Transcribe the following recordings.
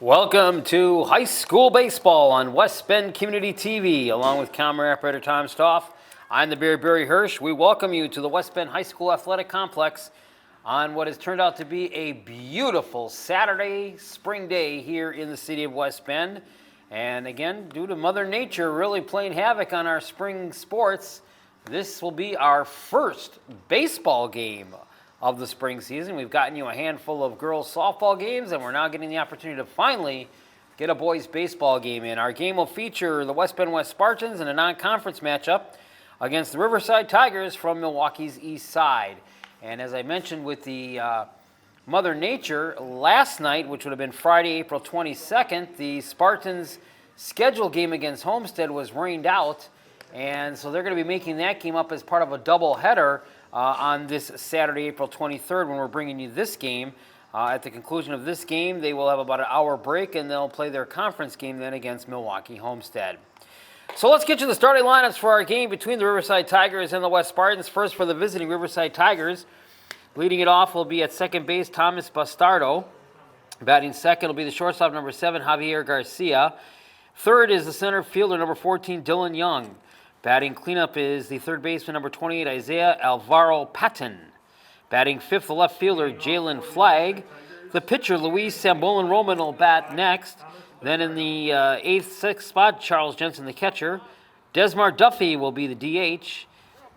Welcome to high school baseball on West Bend Community TV, along with camera operator Tom Stoff. I'm the Barry Hirsch. We welcome you to the West Bend High School Athletic Complex on what has turned out to be a beautiful Saturday spring day here in the city of West Bend. And again, due to Mother Nature really playing havoc on our spring sports, this will be our first baseball game of the spring season. We've gotten you a handful of girls softball games, and we're now getting the opportunity to finally get a boys baseball game in. Our game will feature the West Bend West Spartans in a non-conference matchup against the Riverside Tigers from Milwaukee's East Side. And as I mentioned with the Mother Nature, last night, which would have been Friday, April 22nd, the Spartans' scheduled game against Homestead was rained out, and so they're going to be making that game up as part of a doubleheader on this Saturday, April 23rd, when we're bringing you this game. At the conclusion of this game, they will have about an hour break, and they'll play their conference game then against Milwaukee Homestead. So let's get you the starting lineups for our game between the Riverside Tigers and the West Spartans. First, for the visiting Riverside Tigers, leading it off will be at second base, Thomas Bastardo. Batting second will be the shortstop, number 7, Javier Garcia. Third is the center fielder, number 14, Dylan Young. Batting cleanup is the third baseman, number 28, Isaiah Alvaro Patton. Batting fifth, the left fielder, Jalen Flagg. The pitcher, Luis Sambolin Roman, will bat next. Then in the 8th, 6th spot, Charles Jensen, the catcher. Desmar Duffy will be the DH.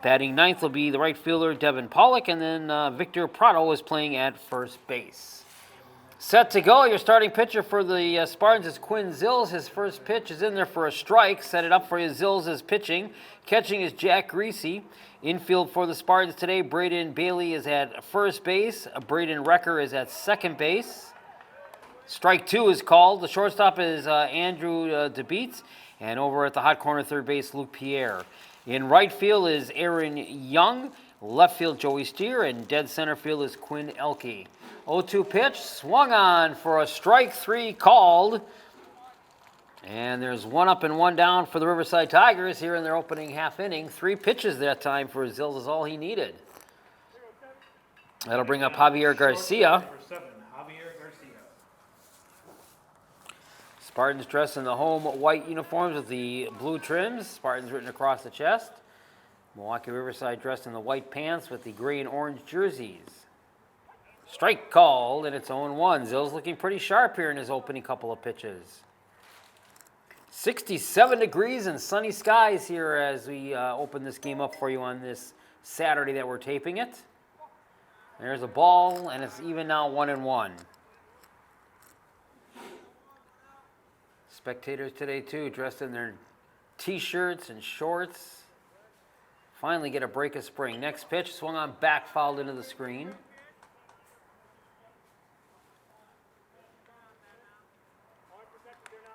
Batting ninth will be the right fielder, Devin Pollock. And then Victor Prado is playing at first base. Set to go. Your starting pitcher for the Spartans is Quinn Zills. His first pitch is in there for a strike. Set it up for you. Zills is pitching. Catching is Jack Greasy. Infield for the Spartans today, Braden Bailey is at first base. Braden Recker is at second base. Strike 2 is called. The shortstop is Andrew DeBeats. And over at the hot corner, third base, Luke Pierre. In right field is Erin Young. Left field, Joey Steer. And dead center field is Quinn Elke. 0-2 pitch, swung on for a strike 3 called. And there's one up and one down for the Riverside Tigers here in their opening half inning. 3 pitches that time for Zills is all he needed. That'll bring up Javier Garcia. Spartans dressed in the home white uniforms with the blue trims. Spartans written across the chest. Milwaukee Riverside dressed in the white pants with the gray and orange jerseys. Strike called, and it's 0-1. Zill's looking pretty sharp here in his opening couple of pitches. 67 degrees and sunny skies here as we open this game up for you on this Saturday that we're taping it. There's a ball, and it's even now 1-1. Spectators today, too, dressed in their T-shirts and shorts. Finally get a break of spring. Next pitch, swung on back, fouled into the screen.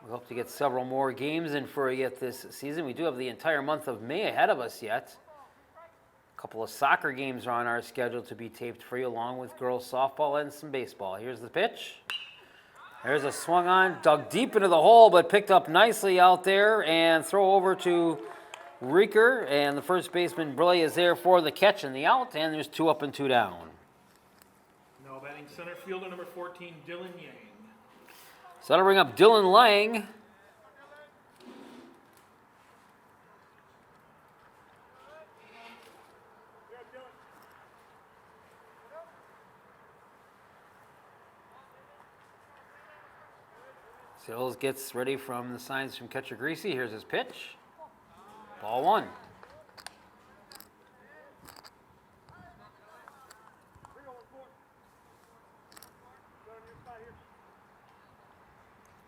We hope to get several more games in for you yet this season. We do have the entire month of May ahead of us yet. A couple of soccer games are on our schedule to be taped for you, along with girls softball and some baseball. Here's the pitch. There's a swung on, dug deep into the hole, but picked up nicely out there, and throw over to Rieker, and the first baseman, Briley, is there for the catch and the out, and there's 2 up and 2 down. Now batting center fielder, number 14, Dylan Yang. So that'll bring up Dylan Lang. Sills gets ready from the signs from catcher Greasy. Here's his pitch. Ball 1.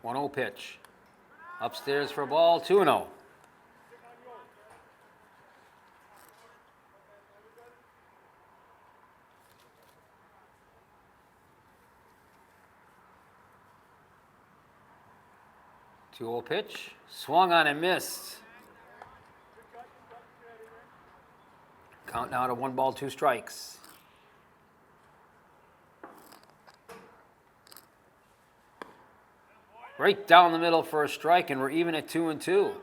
One 0 pitch. Upstairs for a ball, 2-0. Two 0 pitch. Swung on and missed. Count now to 1 ball, 2 strikes. Right down the middle for a strike, and we're even at 2-2.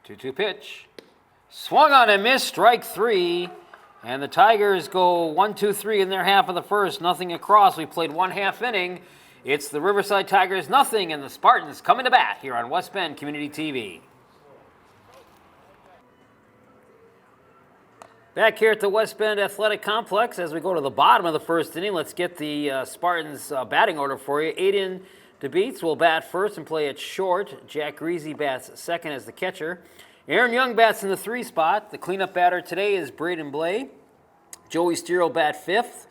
2-2 pitch. Swung on and missed, strike 3. And the Tigers go 1-2-3 in their half of the first, nothing across. We played one half inning. It's the Riverside Tigers nothing, and the Spartans coming to bat here on West Bend Community TV. Back here at the West Bend Athletic Complex as we go to the bottom of the first inning. Let's get the Spartans batting order for you. Aiden DeBeats will bat first and play at short. Jack Greasy bats second as the catcher. Erin Young bats in the 3 spot. The cleanup batter today is Braden Blay. Joey Steer will bat fifth.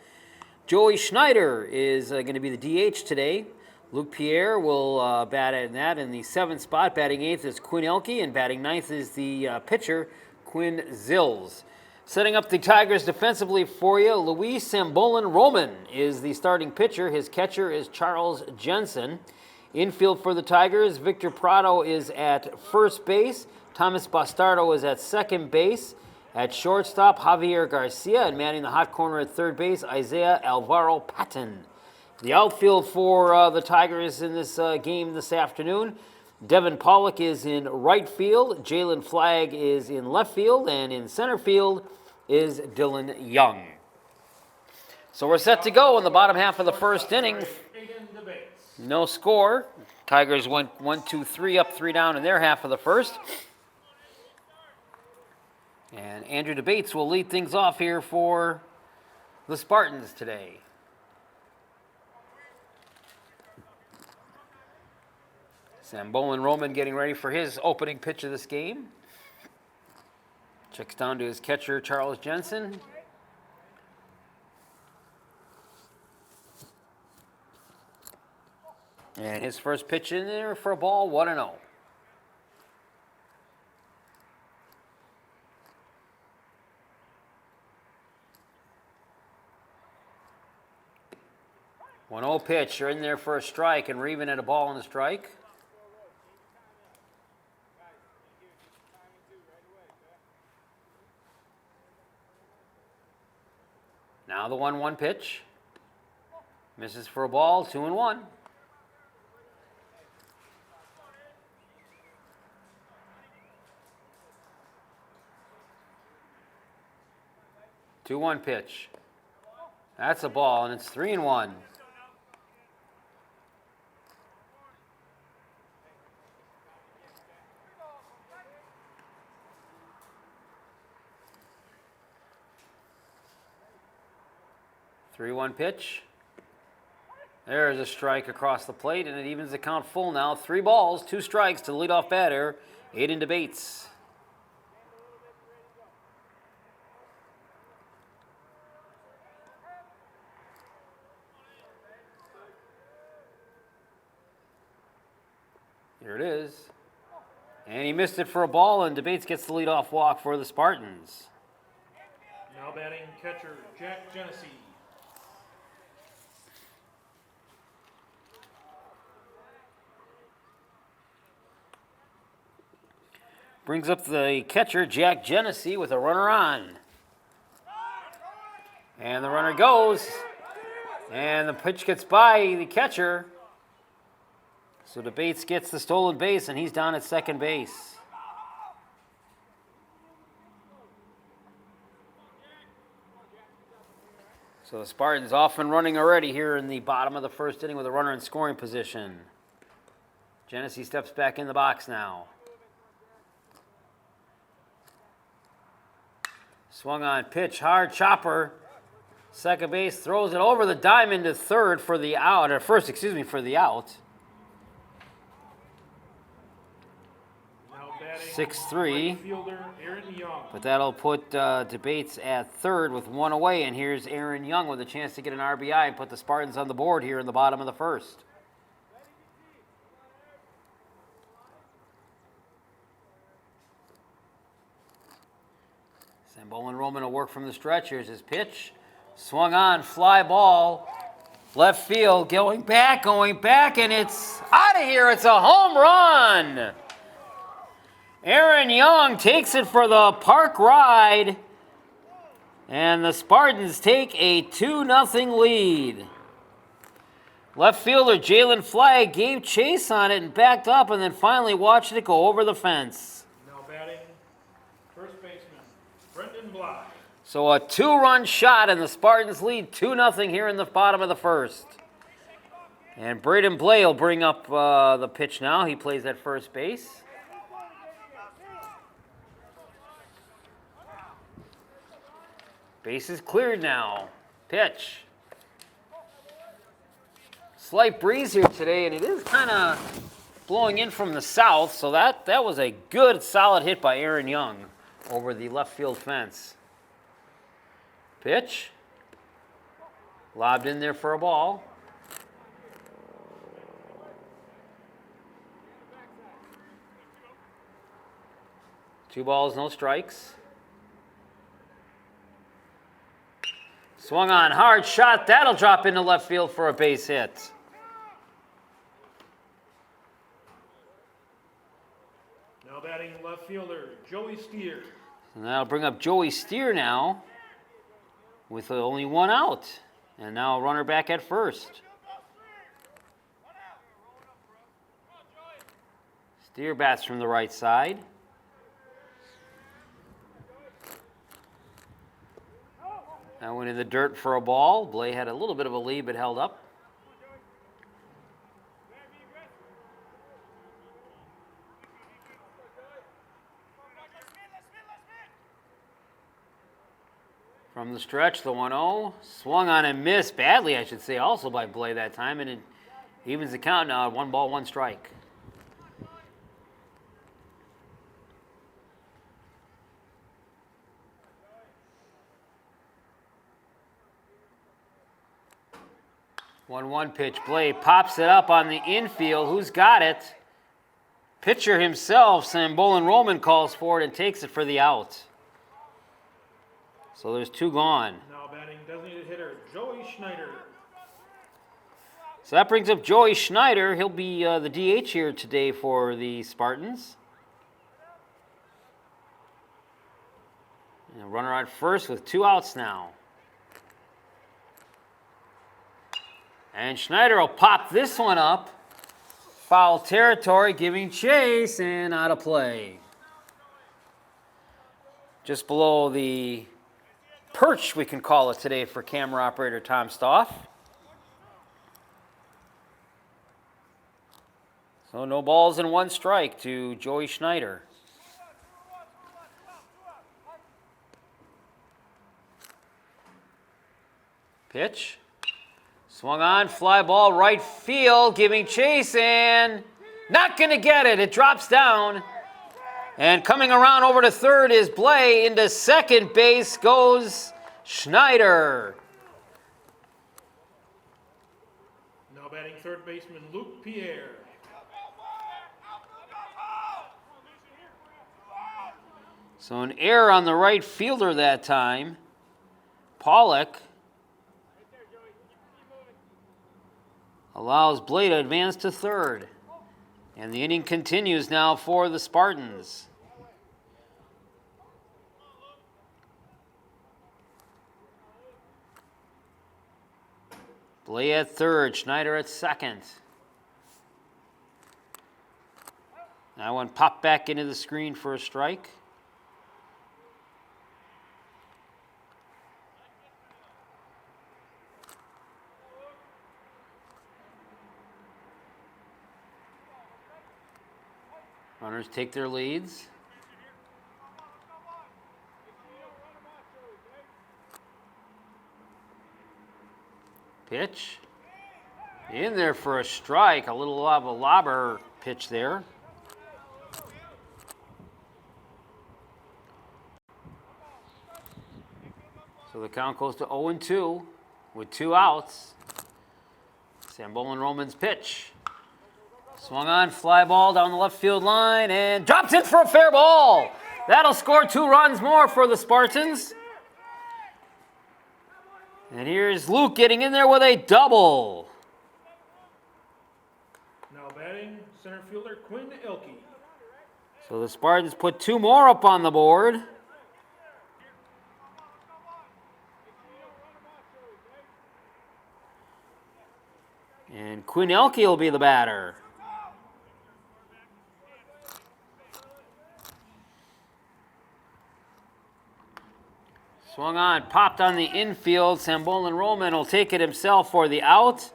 Joey Schneider is going to be the DH today. Luke Pierre will bat in the 7th spot. Batting 8th is Quinn Elke, and batting 9th is the pitcher, Quinn Zills. Setting up the Tigers defensively for you, Luis Sambolin Roman is the starting pitcher. His catcher is Charles Jensen. Infield for the Tigers, Victor Prado is at first base. Thomas Bastardo is at second base. At shortstop, Javier Garcia, and manning the hot corner at third base, Isaiah Alvaro Patton. The outfield for the Tigers in this game this afternoon, Devin Pollock is in right field, Jalen Flagg is in left field, and in center field is Dylan Young. So we're set to go in the bottom half of the first inning. No score. Tigers went 1-2-3 up, 3 down in their half of the first. And Andrew DeBates will lead things off here for the Spartans today. Sambolin Roman getting ready for his opening pitch of this game. Checks down to his catcher, Charles Jensen. And his first pitch in there for a ball, 1-0. Pitch, you're in there for a strike, and Reven had a ball on the strike. Now the 1-1 pitch. Misses for a ball, 2-1. Two-one pitch. That's a ball, and it's 3-1. 3-1 pitch. There's a strike across the plate, and it evens the count full now. 3 balls, 2 strikes to the leadoff batter, Aiden DeBates. Here it is. And he missed it for a ball, and DeBates gets the leadoff walk for the Spartans. Now batting catcher, Jack Genesee. Brings up the catcher, Jack Genesee, with a runner on. And the runner goes. And the pitch gets by the catcher. So DeBates gets the stolen base, and he's down at second base. So the Spartans off and running already here in the bottom of the first inning with a runner in scoring position. Genesee steps back in the box now. Swung on pitch, hard chopper. Second base throws it over the diamond to third for the out, or first, for the out. 6-3. Erin Young. But that'll put DeBates at third with 1 away, and here's Erin Young with a chance to get an RBI and put the Spartans on the board here in the bottom of the first. Sambolin Roman will work from the stretch. Here's his pitch. Swung on, fly ball. Left field, going back, and it's out of here. It's a home run. Erin Young takes it for the park ride. And the Spartans take a 2-0 lead. Left fielder Jalen Flagg gave chase on it and backed up, and then finally watched it go over the fence. Now batting first baseman, Brendan Bly. So a 2-run shot, and the Spartans lead 2-0 here in the bottom of the first. And Braden Blay will bring up the pitch now. He plays at first base. Base is cleared now. Pitch. Slight breeze here today, and it is kind of blowing in from the south, so that was a good, solid hit by Erin Young over the left field fence. Pitch. Lobbed in there for a ball. Two balls, no strikes. Swung on, hard shot. That'll drop into left field for a base hit. Now batting left fielder, Joey Steer. And that'll bring up Joey Steer now with only 1 out. And now a runner back at first. Steer bats from the right side. That went in the dirt for a ball. Blay had a little bit of a lead, but held up. From the stretch, the 1-0. Swung on and missed badly, I should say, also by Blay that time. And it evens the count now at 1 ball, 1 strike. One pitch. Blay pops it up on the infield. Who's got it? Pitcher himself, Sambolin Roman, calls for it and takes it for the out. So there's 2 gone. Now batting designated hitter, Joey Schneider. So that brings up Joey Schneider. He'll be the DH here today for the Spartans. And a runner on first with 2 outs now. And Schneider will pop this one up. Foul territory, giving chase, and out of play. Just below the perch, we can call it today, for camera operator Tom Stoff. So no balls and 1 strike to Joey Schneider. Pitch. Swung on, fly ball, right field, giving chase, and not going to get it. It drops down. And coming around over to third is Blay. Into second base goes Schneider. Now batting third baseman, Luke Pierre. So an error on the right fielder that time. Pollock allows Blay to advance to third. And the inning continues now for the Spartans. Blay at third, Schneider at second. That one popped back into the screen for a strike. Runners take their leads. Pitch. In there for a strike. A little of a lobber pitch there. So the count goes to 0-2 with 2 outs. Sambolin Roman's pitch. Swung on, fly ball down the left field line, and drops in for a fair ball. That'll score 2 runs more for the Spartans. And here's Luke getting in there with a double. Now batting center fielder, Quinn Elke. So the Spartans put 2 more up on the board. And Quinn Elke will be the batter. Swung on, popped on the infield. Sambolin Roman will take it himself for the out.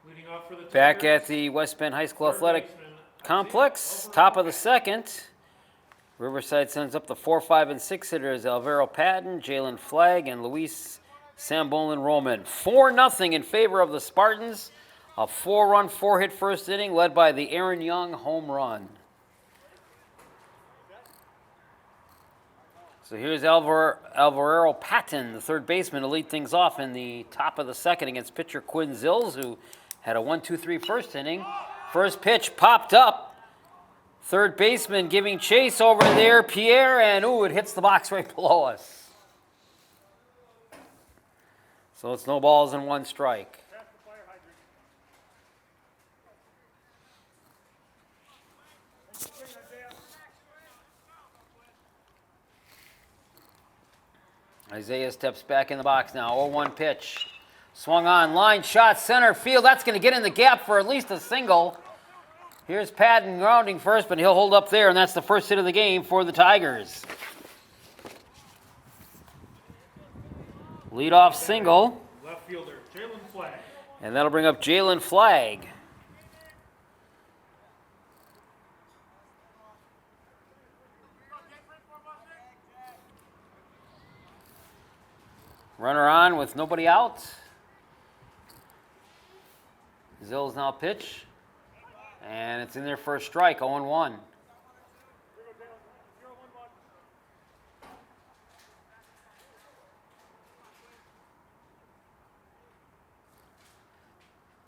Leading off for the Back Tigers, at the West Bend High School third Athletic baseman, Complex, Javier top of the Garcia. second. Riverside sends up the 4, 5, and 6 hitters Alvaro Patton, Jalen Flagg, and Luis Sambolin Roman. 4-0 in favor of the Spartans. A 4-run, 4-hit first inning led by the Erin Young home run. So here's Alvaro Patton, the third baseman, to lead things off in the top of the second against pitcher Quinn Zills, who had a 1-2-3 first inning. First pitch popped up. Third baseman giving chase over there, Pierre, and it hits the box right below us. So it's no balls and 1 strike. Isaiah steps back in the box now. 0-1 pitch. Swung on, line shot, center field. That's going to get in the gap for at least a single. Here's Patton grounding first, but he'll hold up there, and that's the first hit of the game for the Tigers. Leadoff single. Left fielder, Jalen Flagg. And that'll bring up Jalen Flagg. Runner on with nobody out. Zills now pitch. And it's in there for a strike, 0-1.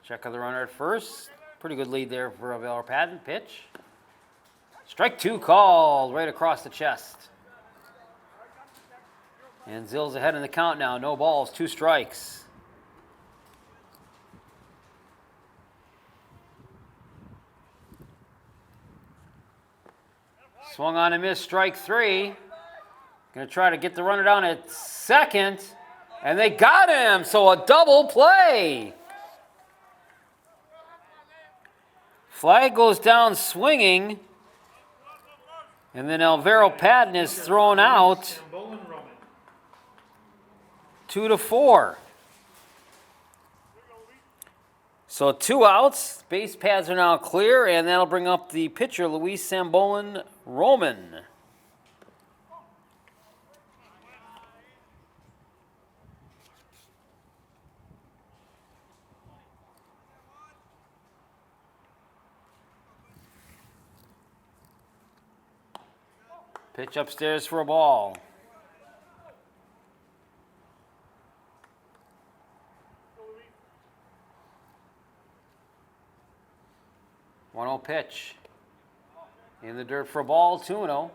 Check of the runner at first. Pretty good lead there for Alvaro Patton. Pitch. Strike 2 called right across the chest. And Zill's ahead in the count now. No balls, 2 strikes. Swung on and missed, strike 3. Going to try to get the runner down at second. And they got him, so a double play. Flag goes down swinging. And then Alvaro Patton is thrown out. Sambolin Roman. 2-4. So 2 outs, base paths are now clear, and that'll bring up the pitcher, Luis Sambolin Roman. Pitch upstairs for a ball. One-zero pitch. In the dirt for a ball, 2-0.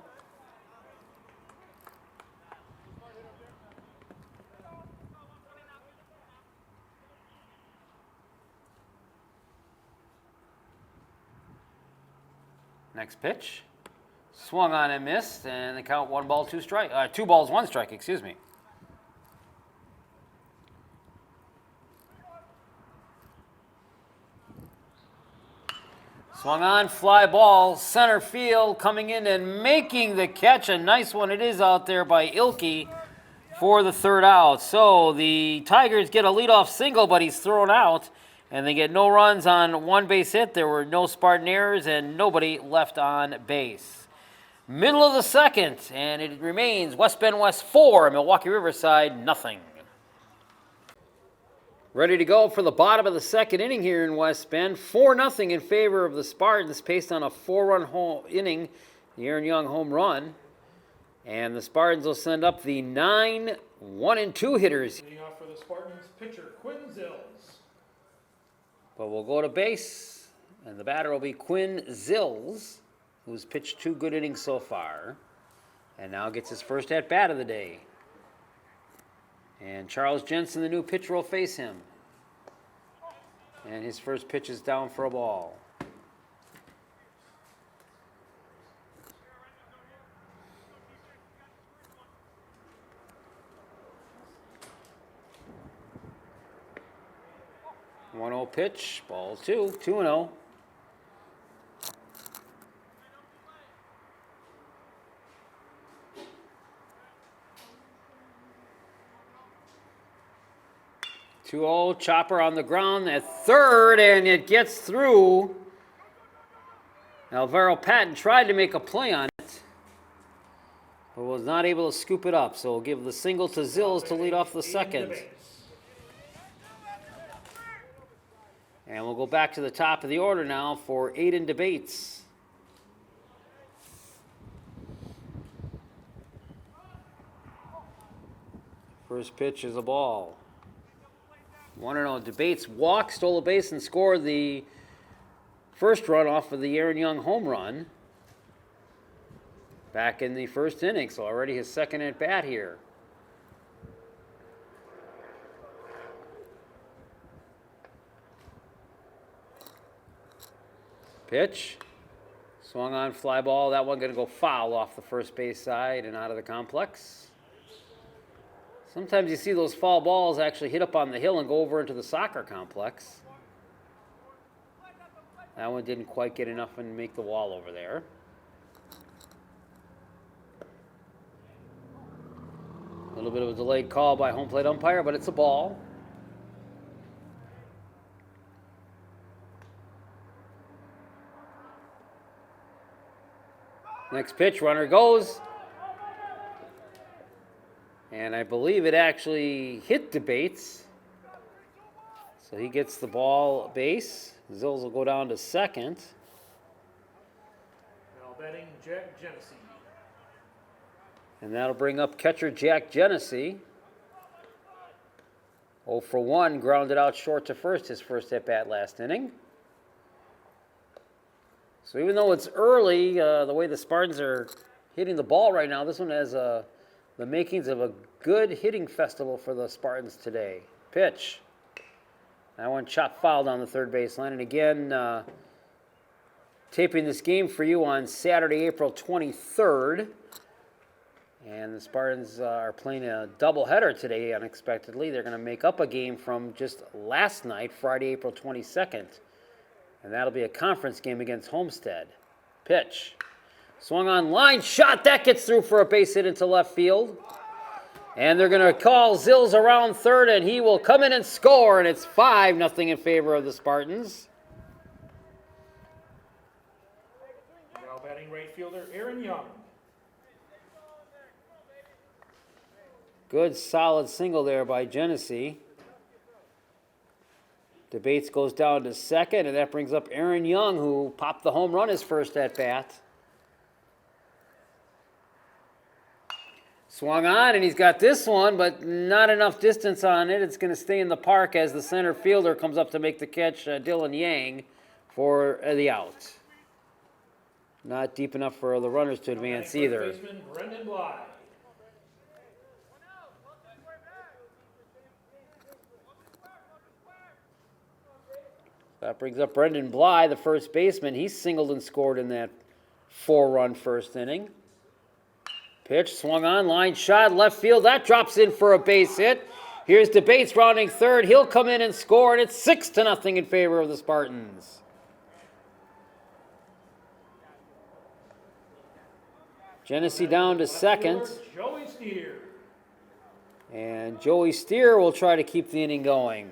Next pitch. Swung on and missed, and the count 1 ball, 2 strike. 2 balls, 1 strike, excuse me. Swung on, fly ball, center field, coming in and making the catch. A nice one it is out there by Ilke for the 3rd out. So the Tigers get a leadoff single, but he's thrown out, and they get no runs on 1 base hit. There were no Spartan errors and nobody left on base. Middle of the 2nd, and it remains West Bend West 4, Milwaukee Riverside nothing. Ready to go for the bottom of the 2nd inning here in West Bend. 4-0 in favor of the Spartans, based on a 4-run inning, the Erin Young home run. And the Spartans will send up the 9 1-2 hitters. Leading off for the Spartans, pitcher Quinn Zills. But we'll go to base, and the batter will be Quinn Zills, who's pitched 2 good innings so far, and now gets his first at-bat of the day. And Charles Jensen, the new pitcher, will face him. And his first pitch is down for a ball. One-zero pitch, ball 2, 2-0. 2-0, Chopper on the ground at third, and it gets through. Alvaro Patton tried to make a play on it, but was not able to scoop it up. So we'll give the single to Zills to lead off the second. And we'll go back to the top of the order now for Aiden Debates. First pitch is a ball. 1-0. Debates walked, stole a base, and scored the first run off of the Erin Young home run back in the first inning. So already his second at bat here. Pitch. Swung on, fly ball. That one going to go foul off the first base side and out of the complex. Sometimes you see those foul balls actually hit up on the hill and go over into the soccer complex. That one didn't quite get enough and make the wall over there. A little bit of a delayed call by home plate umpire, but it's a ball. Next pitch, runner goes. And I believe it actually hit Debates. So he gets the ball base. Zills will go down to second. Now batting Jack Genesee. And that'll bring up catcher Jack Genesee. 0 for 1, grounded out short to first, his first at bat last inning. So even though it's early, the way the Spartans are hitting the ball right now, this one has the makings of a good hitting festival for the Spartans today. Pitch. That one chopped foul down the third baseline. And again, taping this game for you on Saturday, April 23rd. And the Spartans are playing a doubleheader today unexpectedly. They're going to make up a game from just last night, Friday, April 22nd. And that'll be a conference game against Homestead. Pitch. Swung on, line shot. That gets through for a base hit into left field. And they're going to call Zills around third, and he will come in and score. And it's 5-0 in favor of the Spartans. Now batting right fielder Erin Young. Good solid single there by Genesee. Debates goes down to second, and that brings up Erin Young, who popped the home run his first at bat. Swung on, and he's got this one, but not enough distance on it. It's going to stay in the park as the center fielder comes up to make the catch, Dylan Yang, for the out. Not deep enough for the runners to advance either. First baseman Brendan Bly. That brings up Brendan Bly, the first baseman. He singled and scored in that 4-run first inning. Pitch, swung on, line shot, left field. That drops in for a base hit. Here's Debates rounding third. He'll come in and score, and it's 6-0 in favor of the Spartans. Genesee down to second. Joey Steer. And Joey Steer will try to keep the inning going.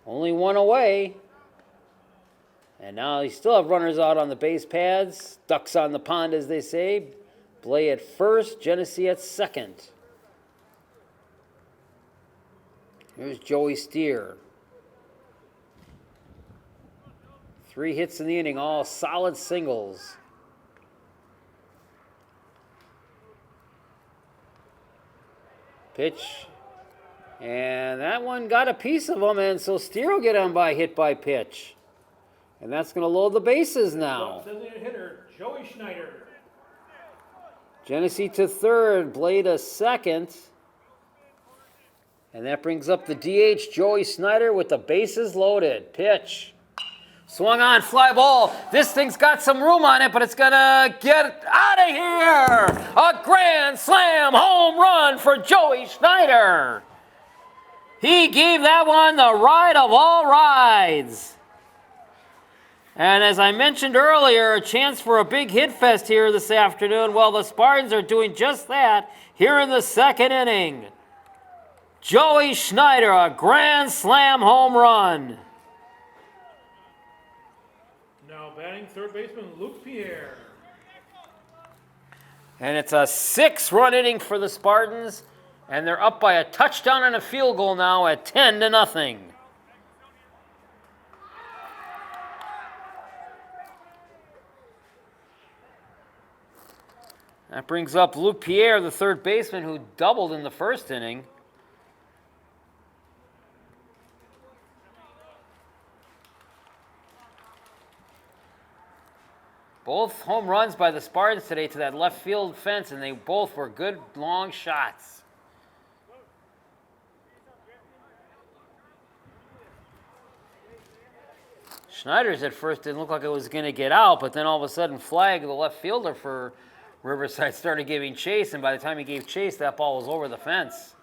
Only one away. And now you still have runners out on the base pads. Ducks on the pond, as they say. Blay at first, Genesee at second. Here's Joey Steer. 3 hits in the inning, all solid singles. Pitch. And that one got a piece of him, and so Steer will get on by hit by pitch. And that's going to load the bases now. Designated hitter Joey Schneider. Genesee to third, Blay to second. And that brings up the DH, Joey Snyder, with the bases loaded. Pitch. Swung on, fly ball. This thing's got some room on it, but it's going to get out of here. A grand slam home run for Joey Snyder. He gave that one the ride of all rides. And as I mentioned earlier, a chance for a big hit fest here this afternoon. Well, the Spartans are doing just that here in the second inning. Joey Schneider, a grand slam home run. Now batting third baseman Luke Pierre. And it's a 6-run inning for the Spartans, and they're up by a touchdown and a field goal now at 10-0. That brings up Luke Pierre, the third baseman, who doubled in the first inning. Both home runs by the Spartans today to that left field fence, and they both were good long shots. Schneider's at first didn't look like it was going to get out, but then all of a sudden Flagg, the left fielder for Riverside, started giving chase, and by the time he gave chase, that ball was over the fence.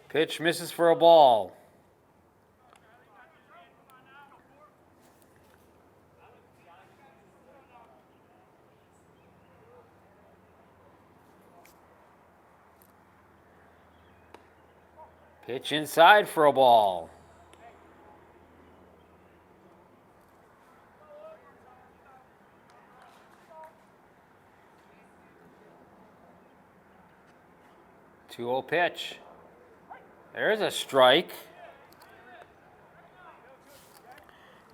Pitch misses for a ball. Pitch inside for a ball. Two-oh pitch. There's a strike.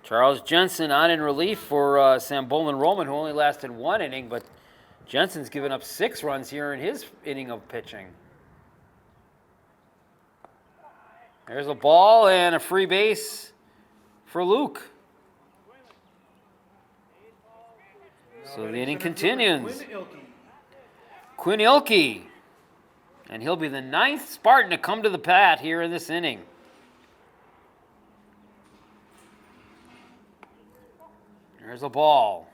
Charles Jensen on in relief for Sambolin Roman, who only lasted 1 inning, but Jensen's given up 6 runs here in his inning of pitching. There's a ball and a free base for Luke. So the inning continues. Quinn Ilke. And he'll be the 9th Spartan to come to the bat here in this inning. There's a ball.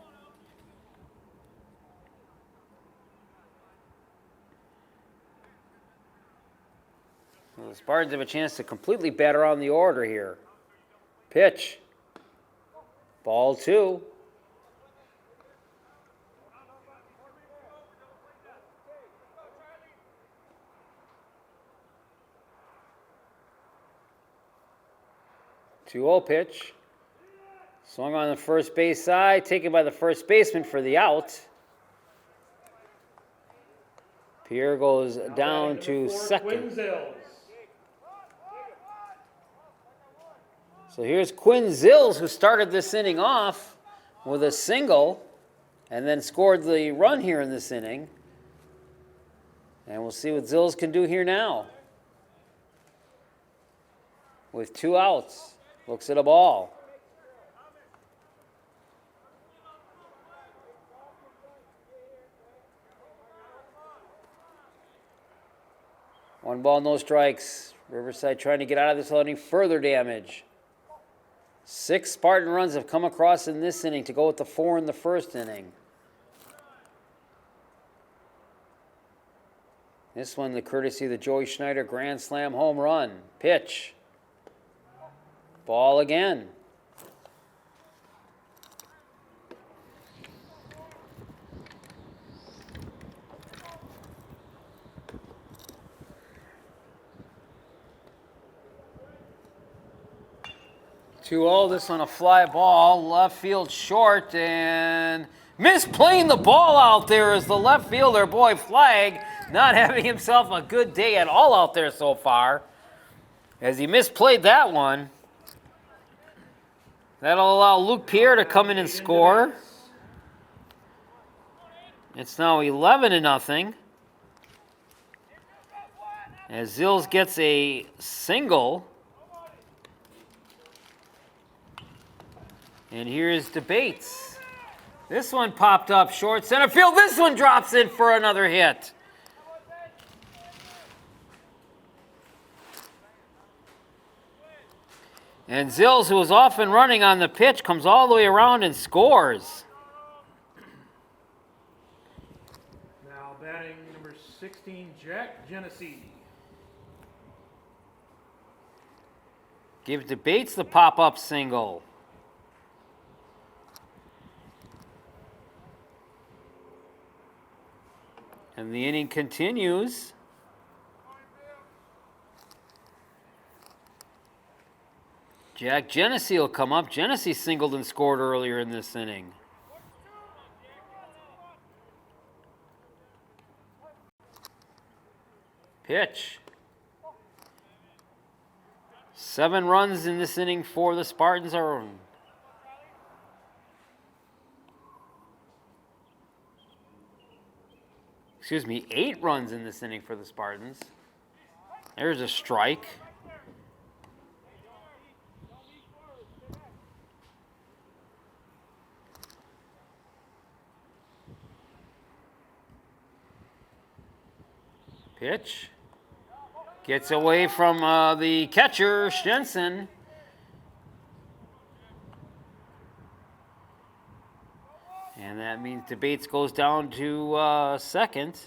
Well, the Spartans have a chance to completely batter on the order here. Pitch. Ball 2. Two-oh pitch. Swung on the first base side, taken by the first baseman for the out. Pierre goes down to second. So here's Quinn Zills, who started this inning off with a single and then scored the run here in this inning. And we'll see what Zills can do here now. With 2 outs, looks at a ball. One ball, no strikes. Riverside trying to get out of this without any further damage. 6 Spartan runs have come across in this inning to go with the 4 in the first inning. This one, the courtesy of the Joey Schneider grand slam home run. Pitch. Ball again. Two-oh, this on a fly ball, left field short, and misplaying the ball out there is the left fielder, boy, Flagg, not having himself a good day at all out there so far, as he misplayed that one. That'll allow Luke Pierre to come in and score. It's now 11-0. As Zills gets a single. And here's Debates. This one popped up short center field. This one drops in for another hit. And Zills, who was off and running on the pitch, comes all the way around and scores. Now batting number 16, Jack Genesee. Give Debates the pop-up single. And the inning continues. Jack Genesee will come up. Genesee singled and scored earlier in this inning. Pitch. 7 runs in this inning for the Spartans. Excuse me, 8 runs in this inning for the Spartans. There's a strike. Pitch. Gets away from the catcher, Stenson. And that means Debates goes down to second.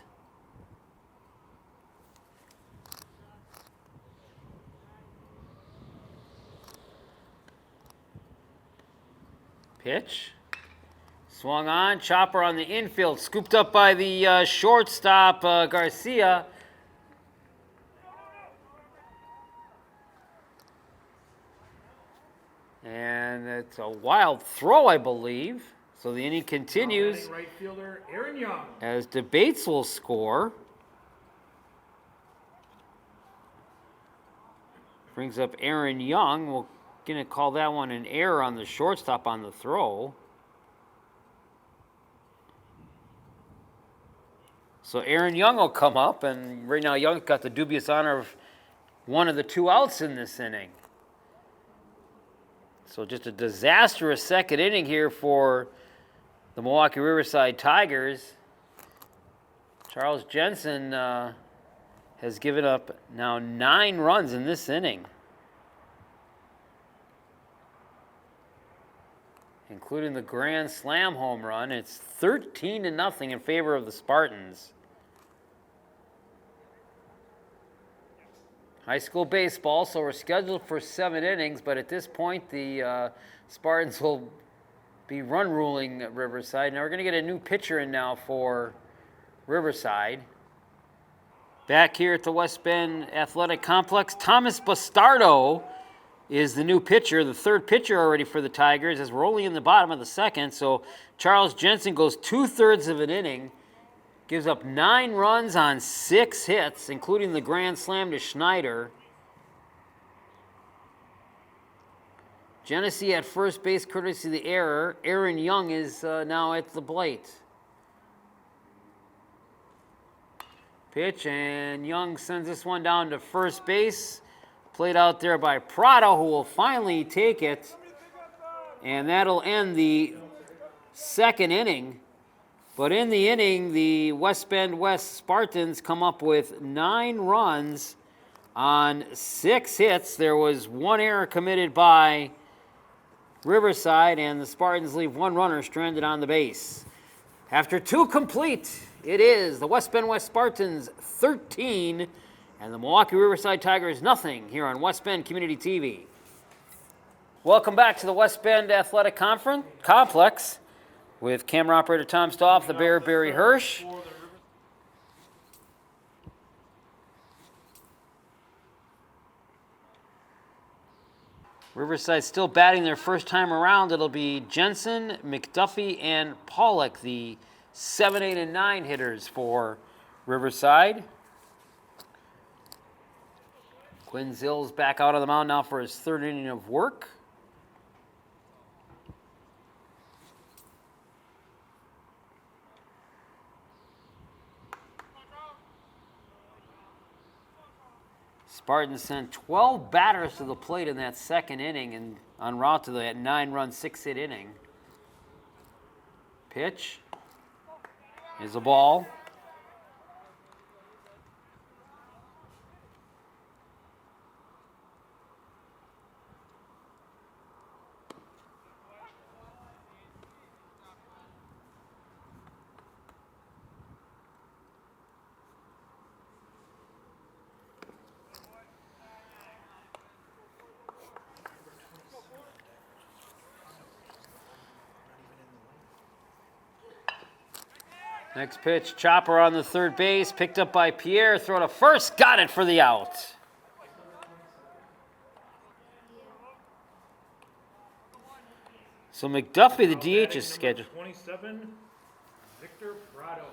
Pitch. Swung on, chopper on the infield, scooped up by the shortstop, Garcia. And it's a wild throw, I believe. So the inning continues. Right fielder Erin Young. As Debates will score. Brings up Erin Young. We're going to call that one an error on the shortstop on the throw. So Erin Young will come up, and right now Young's got the dubious honor of one of the 2 outs in this inning. So just a disastrous second inning here for the Milwaukee Riverside Tigers. Charles Jensen has given up now 9 runs in this inning, including the grand slam home run. It's 13-0 in favor of the Spartans. High school baseball, so we're scheduled for 7 innings, but at this point the Spartans will be run ruling at Riverside. Now we're going to get a new pitcher in now for Riverside. Back here at the West Bend Athletic Complex, Thomas Bastardo is the new pitcher, the 3rd pitcher already for the Tigers, as we're only in the bottom of the 2nd. So Charles Jensen goes 2/3 of an inning, gives up 9 runs on 6 hits, including the grand slam to Schneider. Genesee at first base, courtesy of the error. Erin Young is now at the plate. Pitch, and Young sends this one down to first base. Played out there by Prado, who will finally take it. And that'll end the 2nd inning. But in the inning, the West Bend West Spartans come up with 9 runs on 6 hits. There was 1 error committed by Riverside, and the Spartans leave 1 runner stranded on the base. After 2 complete, it is the West Bend West Spartans 13 and the Milwaukee Riverside Tigers nothing here on West Bend Community TV. Welcome back to the West Bend Athletic Complex with camera operator Tom Stoff, the Bear Barry Hirsch. Riverside still batting their first time around. It'll be Jensen, McDuffie, and Pollock, the 7, 8, and 9 hitters for Riverside. Quinn Zill's back out on the mound now for his 3rd inning of work. Spartans sent 12 batters to the plate in that 2nd inning and en route to that 9-run, 6-hit inning. Pitch is a ball. Next pitch, chopper on the third base, picked up by Pierre, throw to first, got it for the out. So McDuffie, the DH, is scheduled. 27, Victor Prado.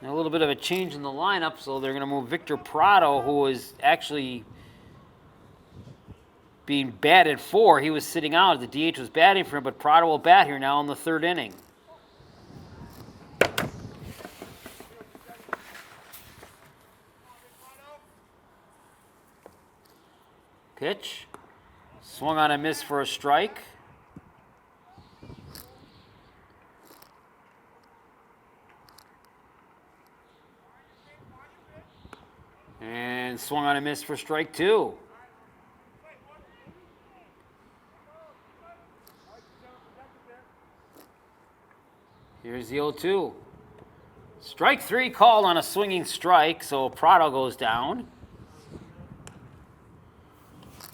A little bit of a change in the lineup, so they're going to move Victor Prado, who was actually being batted for. He was sitting out. The DH was batting for him, but Prado will bat here now in the third inning. Pitch. Swung on a miss for a strike. And swung on a miss for strike 2. Here's the 0-2. Strike 3 called on a swinging strike, so Prado goes down.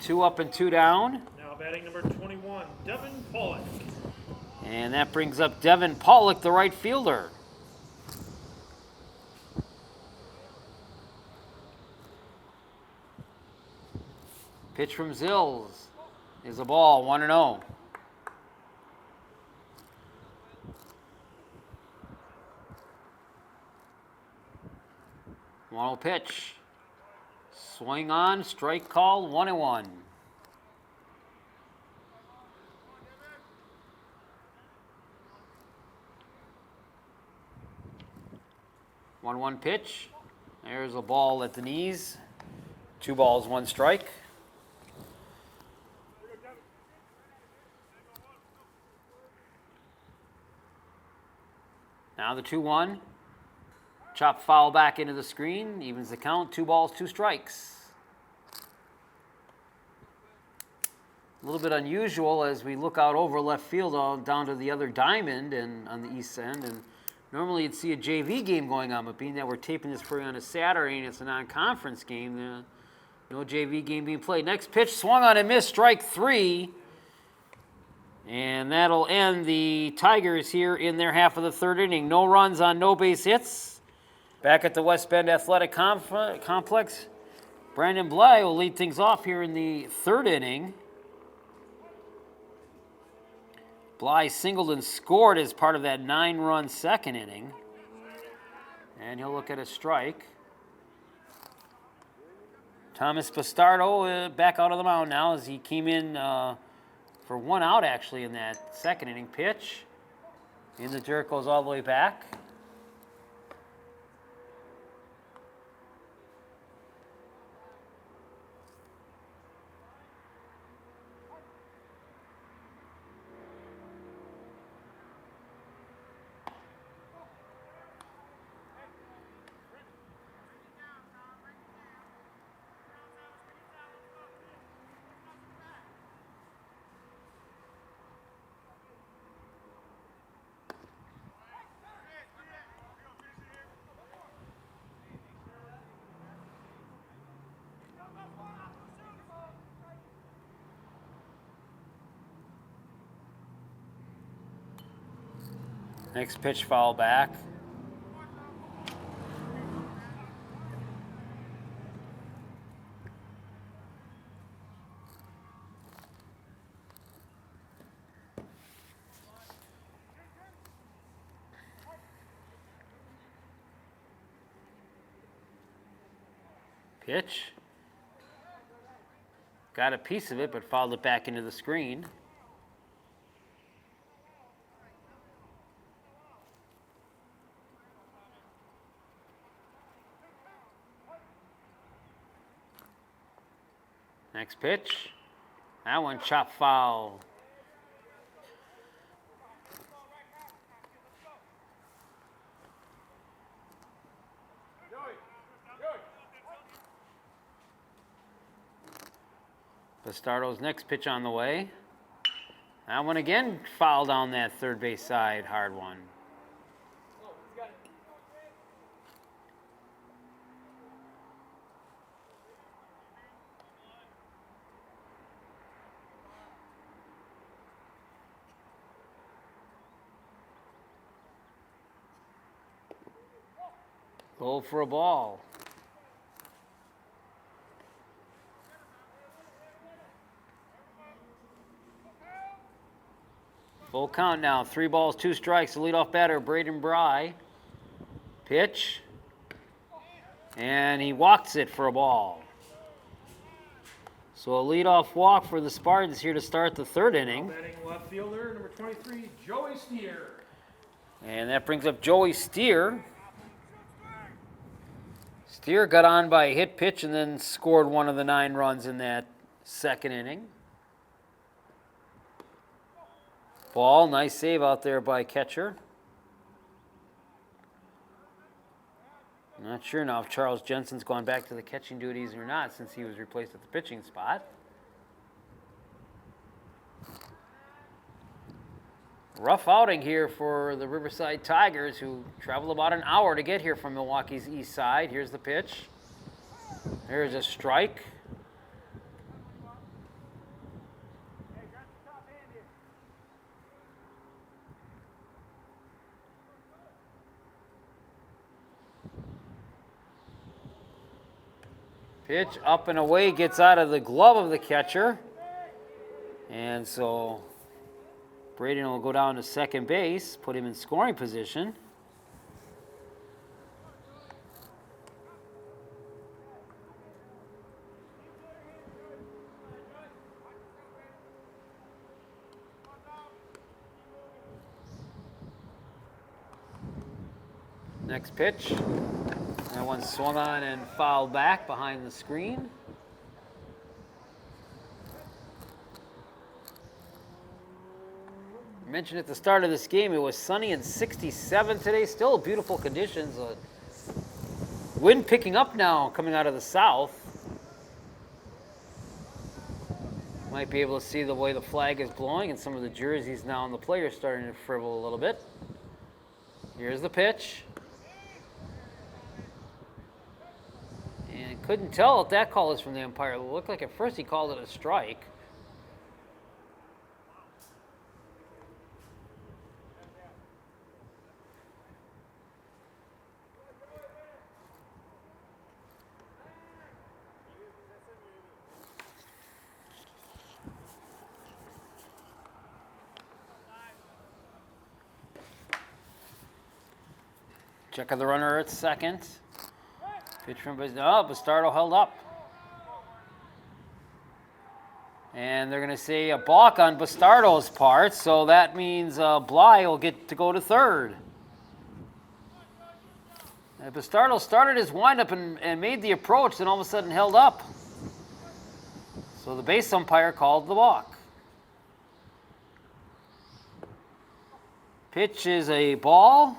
2 up and 2 down. Now batting number 21, Devin Pollock. And that brings up Devin Pollock, the right fielder. Pitch from Zills is a ball, 1-0. 1-0 pitch. Swing on, strike call, 1-1. One pitch. There's a ball at the knees. 2 balls, 1 strike. Now the 2-1. Chop foul back into the screen. Evens the count. 2 balls, 2 strikes. A little bit unusual as we look out over left field down to the other diamond and on the east end. And normally you'd see a JV game going on, but being that we're taping this for you on a Saturday and it's a non-conference game, no JV game being played. Next pitch, swung on and missed, strike 3. And that'll end the Tigers here in their half of the third inning. No runs on no base hits. Back at the West Bend Athletic Complex, Brandon Bly will lead things off here in the third inning. Bly singled and scored as part of that 9-run second inning. And he'll look at a strike. Thomas Bastardo back out of the mound now as he came in for 1 out actually in that second inning. Pitch. And the jerk goes all the way back. Next pitch foul back. Pitch. Got a piece of it, but fouled it back into the screen. Next pitch. That one chop foul. Bastardo's next pitch on the way. That one again foul down that third base side. Hard one. Low for a ball. Full count now. 3 balls, 2 strikes. The leadoff batter, Braden Bry. Pitch. And he walks it for a ball. So a leadoff walk for the Spartans here to start the 3rd inning. Batting left fielder, number 23, Joey Steer. And that brings up Joey Steer. Steer got on by a hit pitch and then scored one of the 9 runs in that 2nd inning. Ball, nice save out there by catcher. Not sure now if Charles Jensen's gone back to the catching duties or not since he was replaced at the pitching spot. Rough outing here for the Riverside Tigers, who traveled about an hour to get here from Milwaukee's east side. Here's the pitch. There's a strike. Pitch up and away, gets out of the glove of the catcher. And so Braden will go down to second base, put him in scoring position. Next pitch. That one swung on and fouled back behind the screen. I mentioned at the start of this game it was sunny and 67 today. Still beautiful conditions. Wind picking up now coming out of the south. Might be able to see the way the flag is blowing and some of the jerseys now and the players starting to shrivel a little bit. Here's the pitch. And couldn't tell if that call is from the umpire. It looked like at first he called it a strike. Check of the runner at second. Pitch from Bastardo held up. And they're going to say a balk on Bastardo's part, so that means Bly will get to go to third. And Bastardo started his windup and made the approach, then all of a sudden held up. So the base umpire called the balk. Pitch is a ball.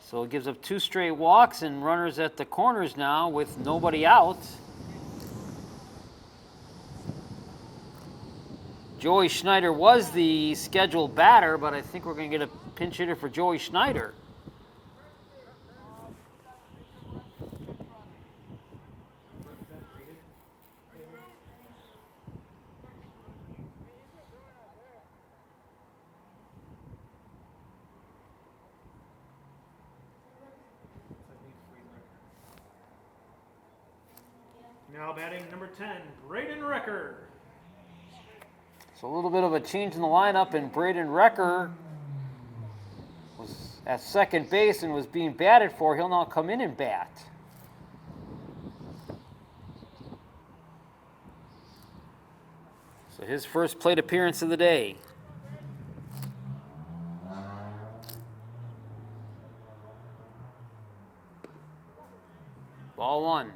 So it gives up 2 straight walks and runners at the corners now with nobody out. Joey Schneider was the scheduled batter, but I think we're going to get a pinch hitter for Joey Schneider. Now batting number 10, Braden Recker. So a little bit of a change in the lineup, and Braden Recker was at second base and was being batted for. He'll now come in and bat. So his first plate appearance of the day. Ball 1.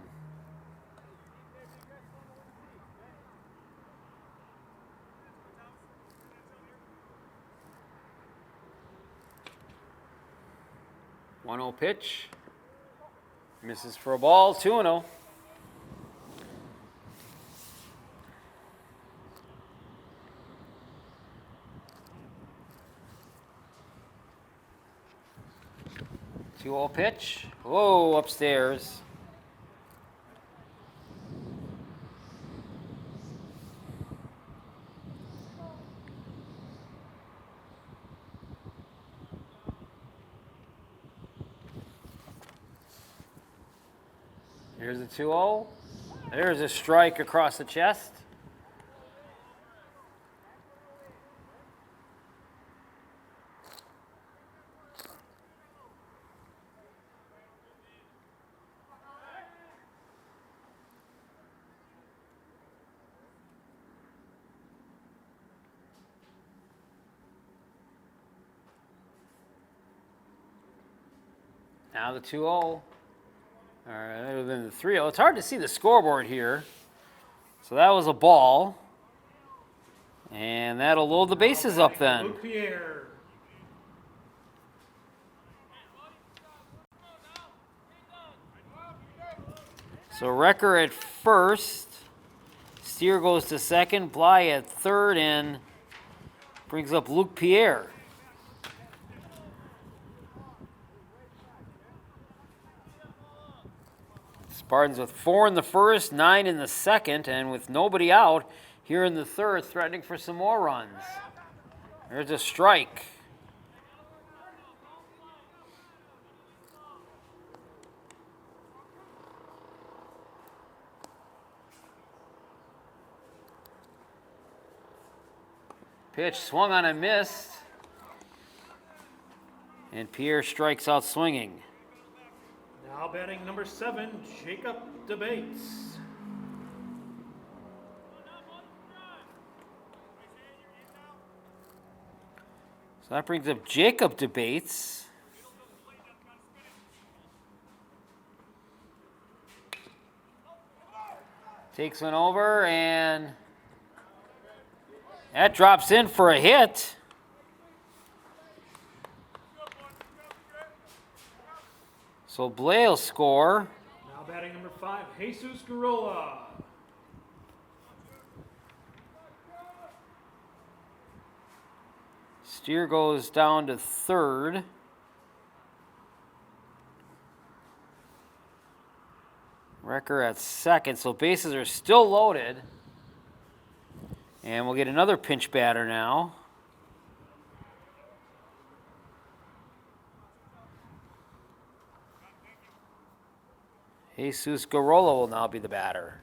One 0 pitch. Misses for a ball, 2-0. Two 0 pitch. Whoa, upstairs. Here's the 2-0. There's a strike across the chest. Now the 2-0. All right, that would have been the 3-0. It's hard to see the scoreboard here. So that was a ball. And that'll load the bases up then. Luke Pierre. So Wrecker at first. Steer goes to second. Bly at third and brings up Luke Pierre. Spartans with 4 in the first, 9 in the second, and with nobody out here in the third, threatening for some more runs. There's a strike. Pitch swung on and missed. And Pierre strikes out swinging. Now batting number 7, Jacob Debates. So that brings up Jacob Debates. Takes one over and that drops in for a hit. So Blay will score. Now batting number 5, Jesus Garola. Steer goes down to third. Wrecker at second, so bases are still loaded. And we'll get another pinch batter now. Jesus Garola will now be the batter.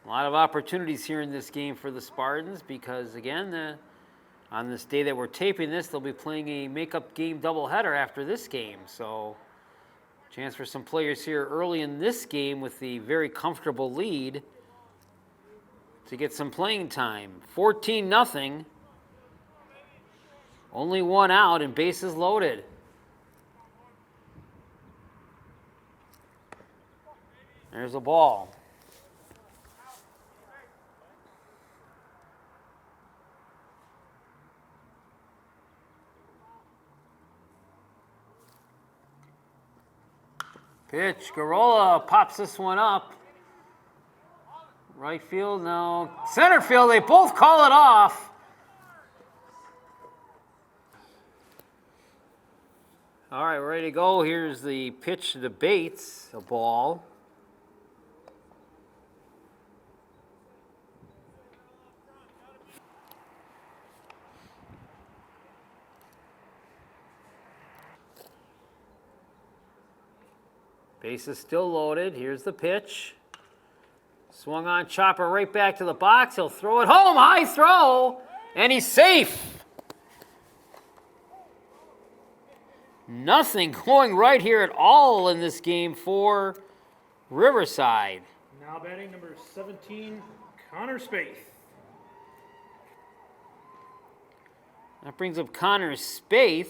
A lot of opportunities here in this game for the Spartans because, again, on this day that we're taping this, they'll be playing a makeup game doubleheader after this game. So, chance for some players here early in this game with the very comfortable lead to get some playing time. 14-0. Only one out and bases loaded. There's a ball. Pitch, Garola pops this one up. Right field, no. Center field, they both call it off. All right, we're ready to go. Here's the pitch to Bates, a ball. Base is still loaded. Here's the pitch. Swung on, chopper right back to the box. He'll throw it home, high throw, and he's safe. Nothing going right here at all in this game for Riverside. Now batting number 17, Connor Spaeth. That brings up Connor Spaeth.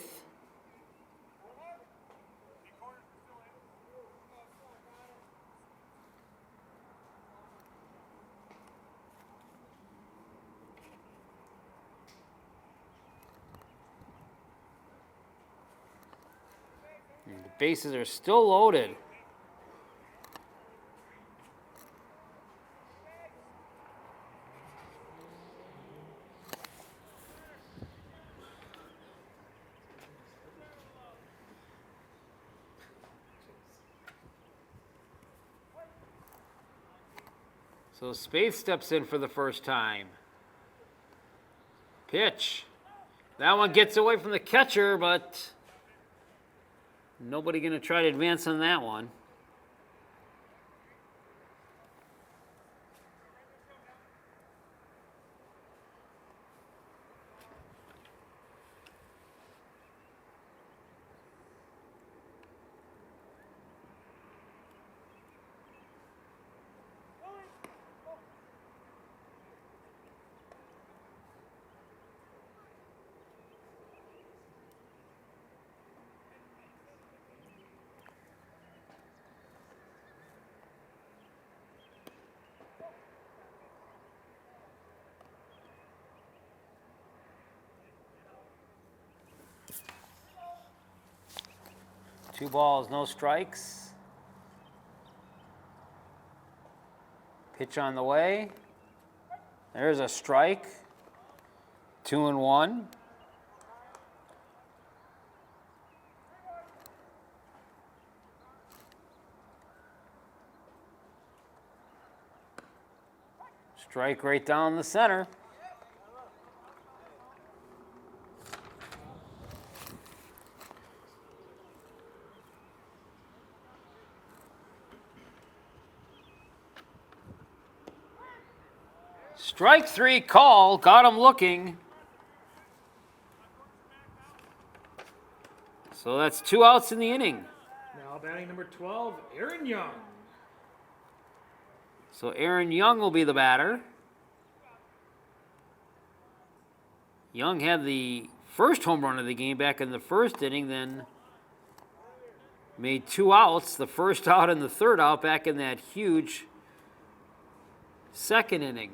And the bases are still loaded. So Spaeth steps in for the first time. Pitch. That one gets away from the catcher, but nobody going to try to advance on that one. Two balls, no strikes. Pitch on the way. There's a strike. 2-1. Strike right down the center. Strike 3 call, got him looking. So that's 2 outs in the inning. Now batting number 12, Erin Young. So Erin Young will be the batter. Young had the first home run of the game back in the first inning, then made 2 outs, the first out and the third out back in that huge second inning.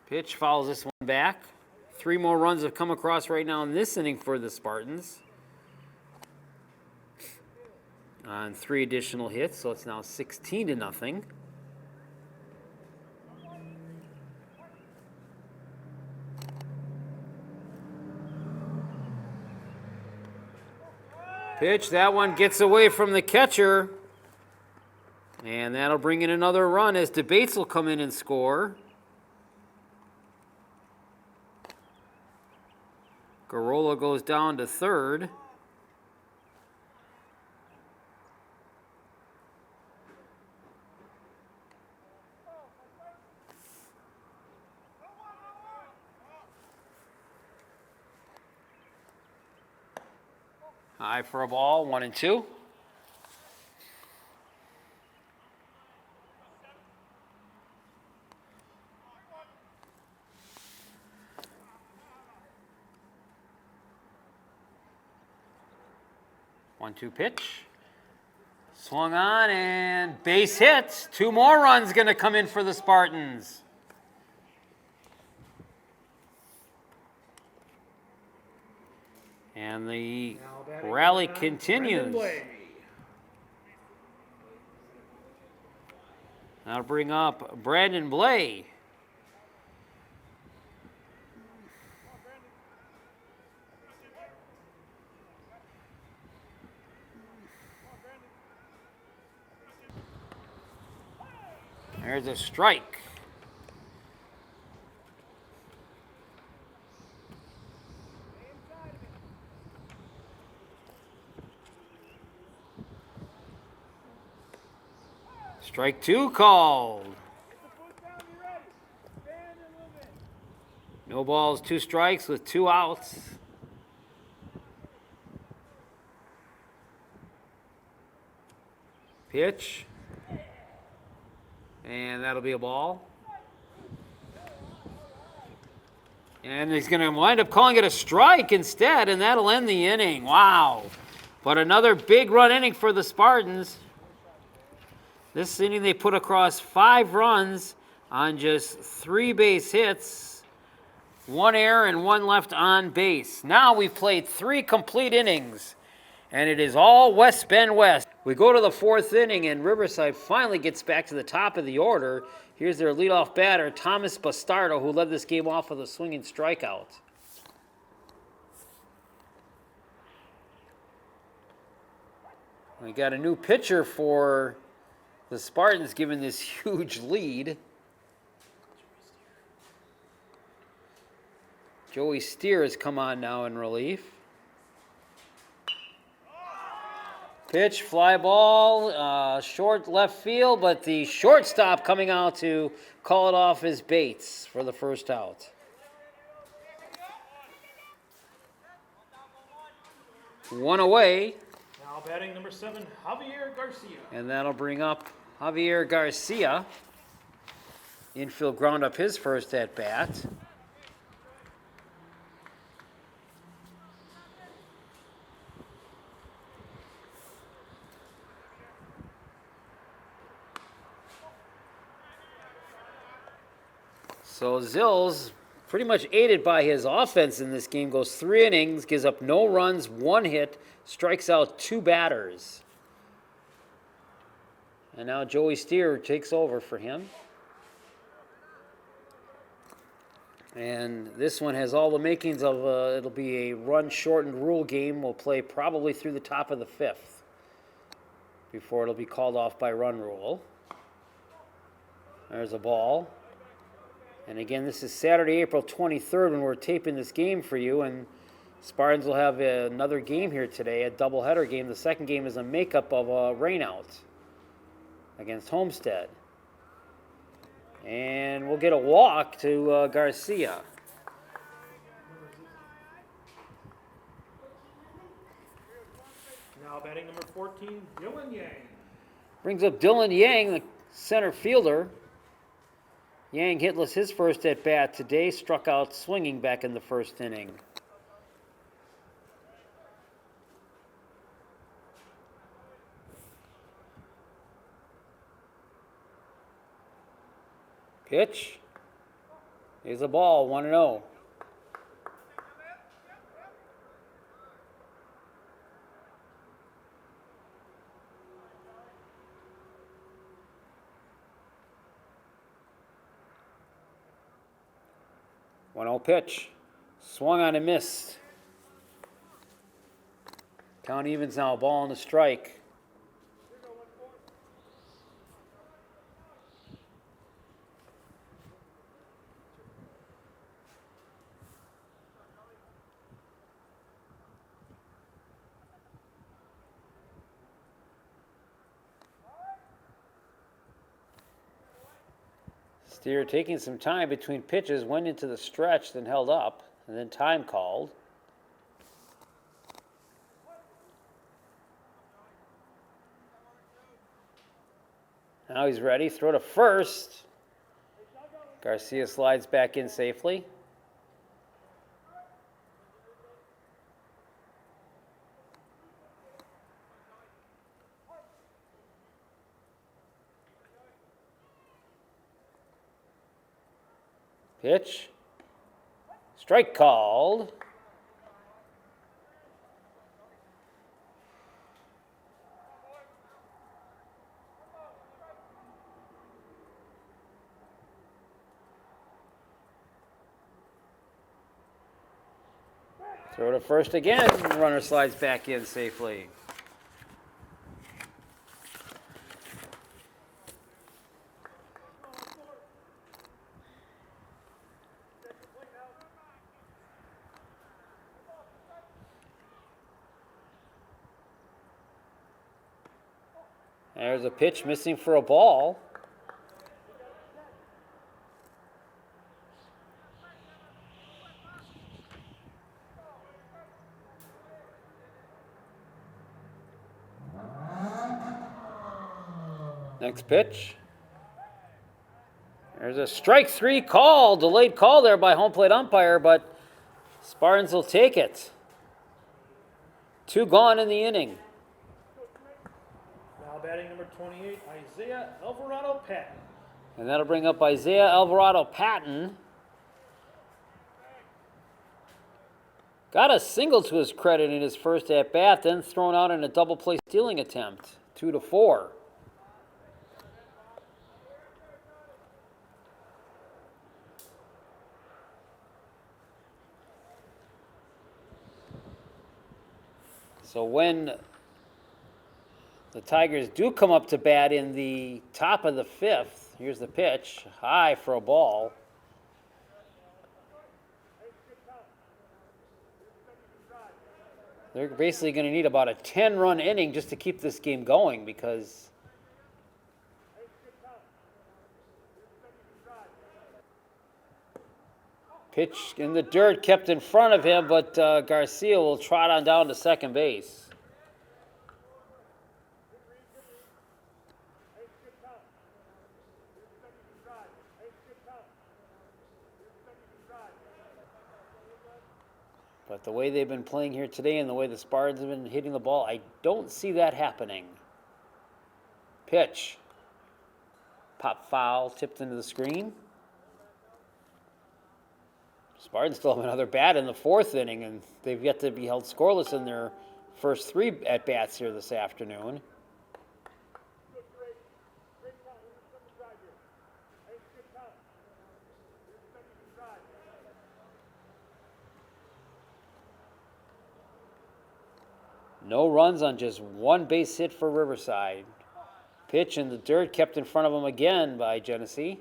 Pitch fouls this one back. 3 more runs have come across right now in this inning for the Spartans. On 3 additional hits, so it's now 16-0. Pitch, that one gets away from the catcher. And that'll bring in another run as DeBates will come in and score. Garola goes down to third. High for a ball, 1-2. One-two pitch. Swung on and base hit. 2 more runs going to come in for the Spartans. And the rally continues. That'll bring up Brandon Blay. There's a strike. Strike 2 called. No balls, 2 strikes with 2 outs. Pitch. And that'll be a ball. And he's going to wind up calling it a strike instead, and that'll end the inning. Wow. But another big run inning for the Spartans. This inning they put across 5 runs on just 3 base hits, 1 error and 1 left on base. Now we've played 3 complete innings, and it is all West Bend West. We go to the 4th inning, and Riverside finally gets back to the top of the order. Here's their leadoff batter, Thomas Bastardo, who led this game off with a swinging strikeout. We got a new pitcher for the Spartans, given this huge lead. Joey Steer has come on now in relief. Pitch, fly ball, short left field, but the shortstop coming out to call it off as Bates for the first out. One away. Now batting number 7, Javier Garcia. And that'll bring up Javier Garcia. Infield ground up his first at bat. So Zills, pretty much aided by his offense in this game, goes 3 innings, gives up no runs, 1 hit, strikes out 2 batters. And now Joey Steer takes over for him. And this one has all the makings of, it'll be a run-shortened rule game. We'll play probably through the top of the 5th before it'll be called off by run rule. There's a ball. And again, this is Saturday, April 23rd when we're taping this game for you. And Spartans will have another game here today, a doubleheader game. The second game is a makeup of a rainout against Homestead. And we'll get a walk to Garcia. Now batting number 14, Dylan Yang. Brings up Dylan Yang, the center fielder. Yang hitless his first at bat today, struck out swinging back in the first inning. Pitch. Here's a ball, 1-0. Pitch. Swung on and missed. Count evens now, ball and a strike. Steer taking some time between pitches, went into the stretch, then held up, and then time called. Now he's ready, throw to first. Garcia slides back in safely. Pitch. Strike called. Throw to first again. Runner slides back in safely. There's a pitch missing for a ball. Next pitch. There's a strike 3 call, delayed call there by home plate umpire, but Spartans will take it. 2 gone in the inning. Now batting number 28, Isaiah Alvarado Patton. And that'll bring up Isaiah Alvarado Patton. Got a single to his credit in his first at-bat, then thrown out in a double play stealing attempt, 2-4. So when the Tigers do come up to bat in the top of the 5th, here's the pitch, high for a ball. They're basically going to need about a 10-run inning just to keep this game going because pitch in the dirt kept in front of him, but Garcia will trot on down to second base. But the way they've been playing here today and the way the Spartans have been hitting the ball, I don't see that happening. Pitch. Pop foul, tipped into the screen. Spartans still have another bat in the fourth inning, and they've yet to be held scoreless in their first 3 at-bats here this afternoon. No runs on just 1 base hit for Riverside. Pitch in the dirt kept in front of him again by Genesee.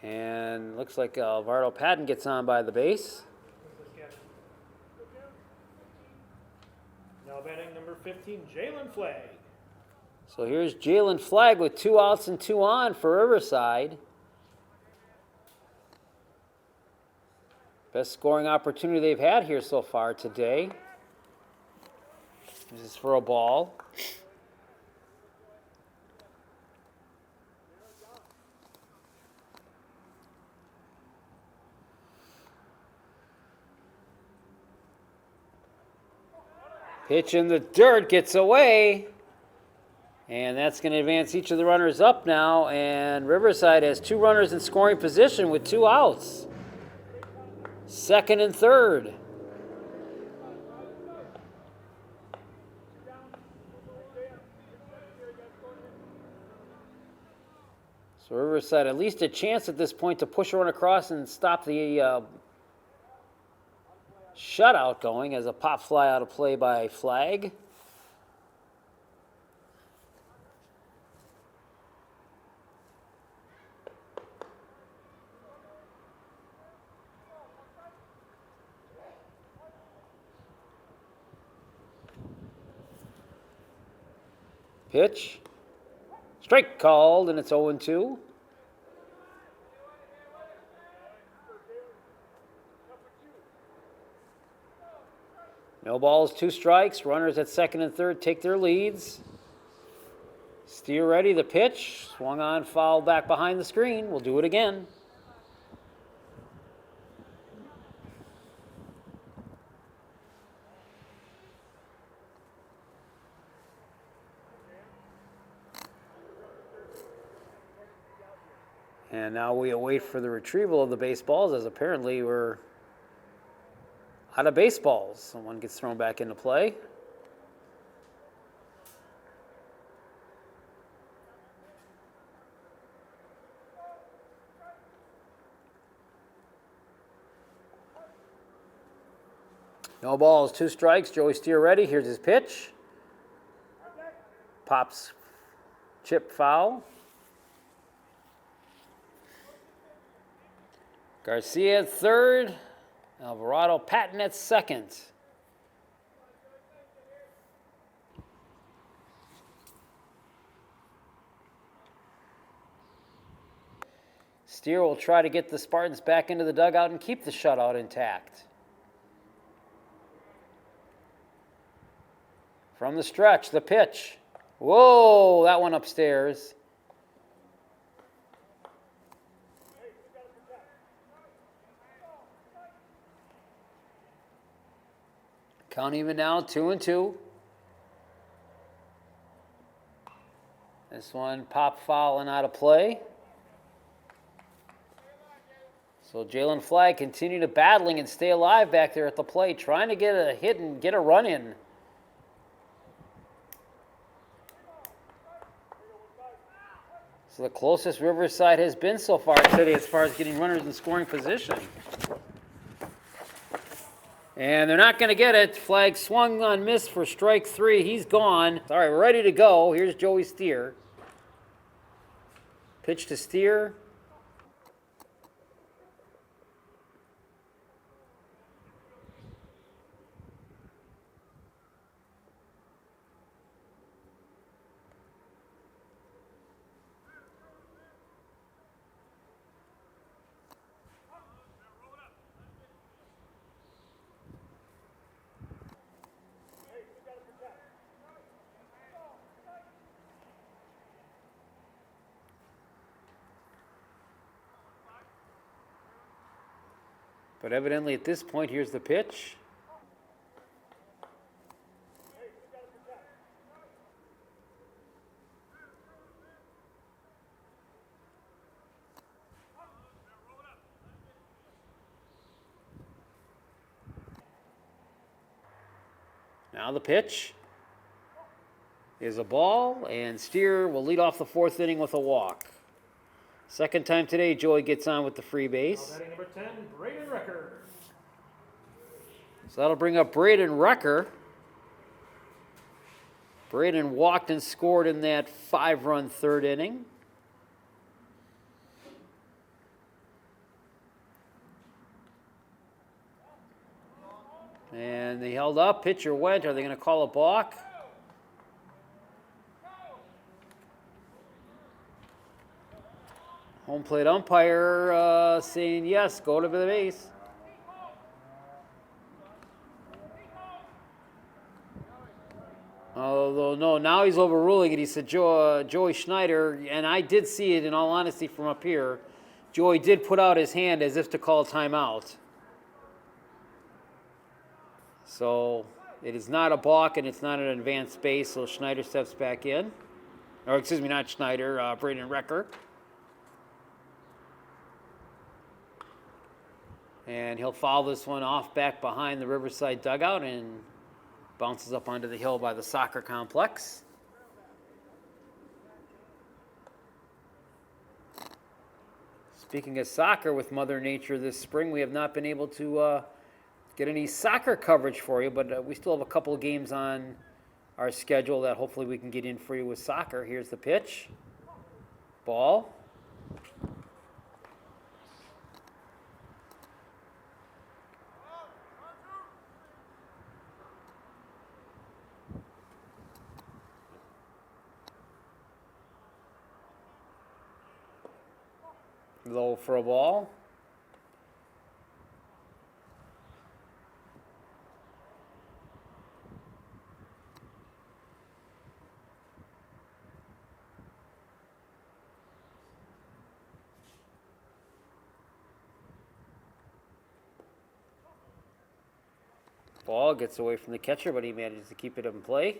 And looks like Alvaro Patton gets on by the base. Now batting number 15, Jalen Flagg. So here's Jalen Flagg with 2 outs and 2 on for Riverside. Best scoring opportunity they've had here so far today. This is for a ball. Pitch in the dirt, gets away. And that's going to advance each of the runners up now. And Riverside has 2 runners in scoring position with 2 outs. Second and third. So Riverside at least a chance at this point to push a run across and stop the shutout going as a pop fly out of play by Flagg. Pitch. Strike called, and it's 0-2. No balls, 2 strikes. Runners at second and third take their leads. Steer ready, the pitch. Swung on, foul back behind the screen. We'll do it again. And now we await for the retrieval of the baseballs, as apparently we're out of baseballs. Someone gets thrown back into play. No balls, 2 strikes. Joey Steer ready. Here's his pitch. Pops, chip foul. Garcia at third, Alvarado Patton at second. Steer will try to get the Spartans back into the dugout and keep the shutout intact. From the stretch, the pitch. Whoa, that one upstairs. Count even now, 2-2. This one pop foul and out of play. So Jalen Flagg continue to battling and stay alive back there at the plate, trying to get a hit and get a run in. So the closest Riverside has been so far today as far as getting runners in scoring position. And they're not going to get it. Flagg swung on miss for strike 3. He's gone. All right, we're ready to go. Here's Joey Steer. Pitch to Steer. But evidently at this point, here's the pitch. Now the pitch is a ball, and Steer will lead off the fourth inning with a walk. Second time today, Joey gets on with the free base. Batting number 10, Braden Recker. So that'll bring up Braden Recker. Braden walked and scored in that 5-run third inning. And they held up, pitcher went. Are they going to call a balk? Home plate umpire saying yes, go to the base. Although, no, now he's overruling it. He said Joey Schneider, and I did see it in all honesty from up here. Joey did put out his hand as if to call timeout. So it is not a balk and it's not an advanced base, so Schneider steps back in. Or excuse me, not Schneider, Braden Recker. And he'll foul this one off back behind the Riverside dugout and bounces up onto the hill by the soccer complex. Speaking of soccer, with Mother Nature this spring, we have not been able to get any soccer coverage for you, but we still have a couple of games on our schedule that hopefully we can get in for you with soccer. Here's the pitch. Ball. Low for a ball. Ball gets away from the catcher, but he manages to keep it in play.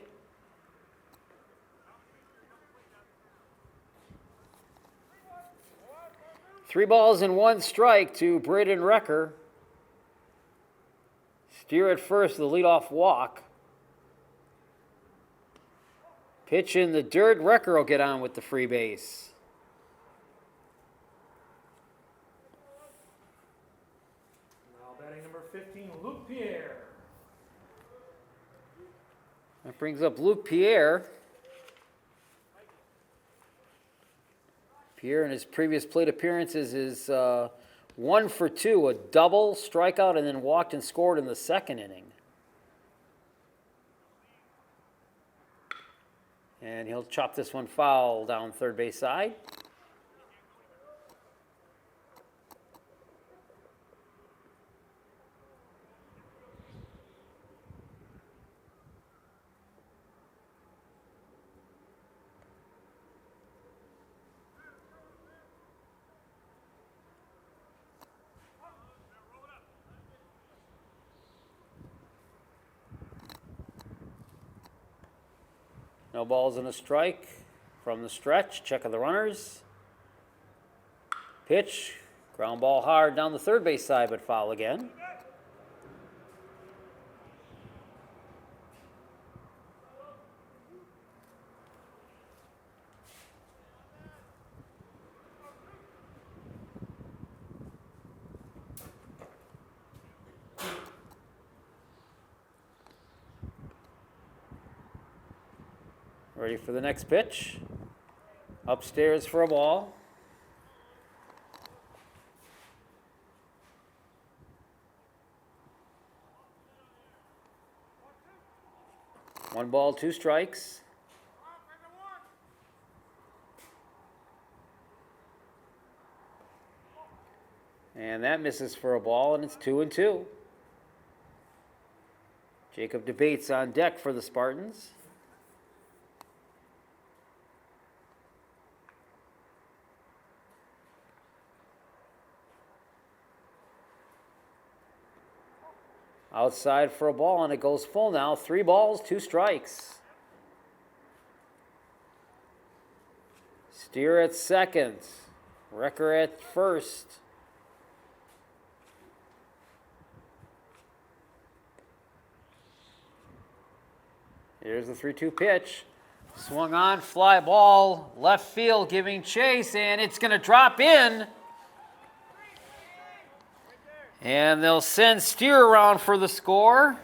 Three balls and one strike to Braden Recker. Steer at first, the leadoff walk. Pitch in the dirt. Recker will get on with the free base. Now batting number 15, Luke Pierre. That brings up Luke Pierre. Pierre in his previous plate appearances is 1 for 2, a double, strikeout, and then walked and scored in the second inning. And he'll chop this one foul down third base side. No balls and a strike from the stretch. Check of the runners. Pitch. Ground ball hard down the third base side, but foul again. Ready for the next pitch. Upstairs for a ball. One ball, two strikes. And that misses for a ball, and it's 2-2. Jacob Debates on deck for the Spartans. Outside for a ball, and it goes full now. 3 balls, 2 strikes. Steer at second. Wrecker at first. Here's the 3-2 pitch. Swung on, fly ball, left field giving chase, and it's going to drop in. And they'll send Steer around for the score.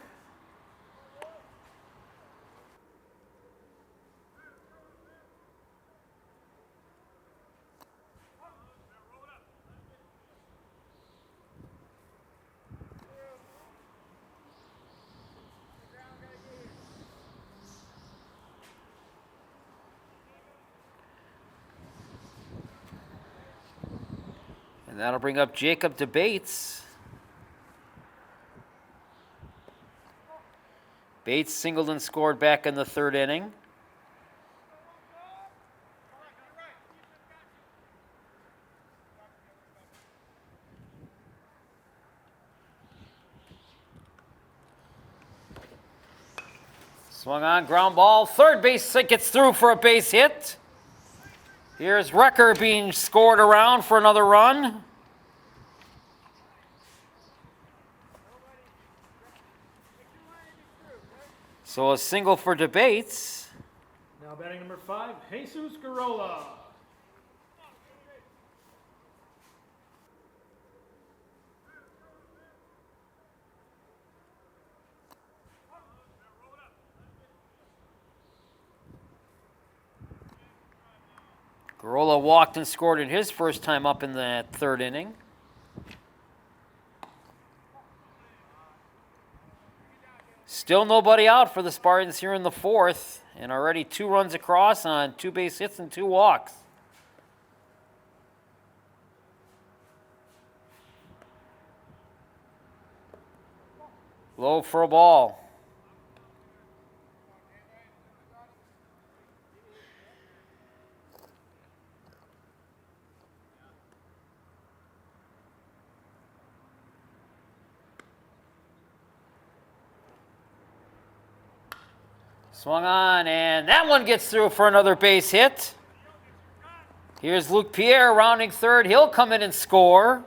And that'll bring up Jacob DeBates. Bates singled and scored back in the 3rd inning. Swung on, ground ball. Third base gets through for a base hit. Here's Wrecker being scored around for another run. So a single for DeBates. Now batting number 5, Jesus Garola. Garola walked and scored in his first time up in that 3rd inning. Still nobody out for the Spartans here in the 4th, and already 2 runs across on 2 base hits and 2 walks. Low for a ball. Swung on, and that one gets through for another base hit. Here's Luke Pierre rounding 3rd. He'll come in and score.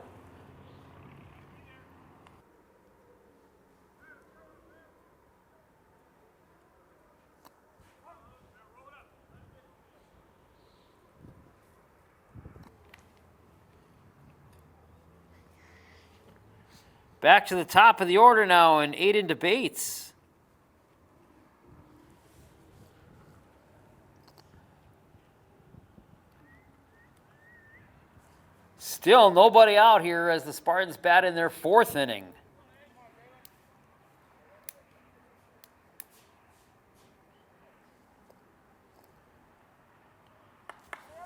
Back to the top of the order now, and Aiden DeBates. Still nobody out here as the Spartans bat in their 4th inning.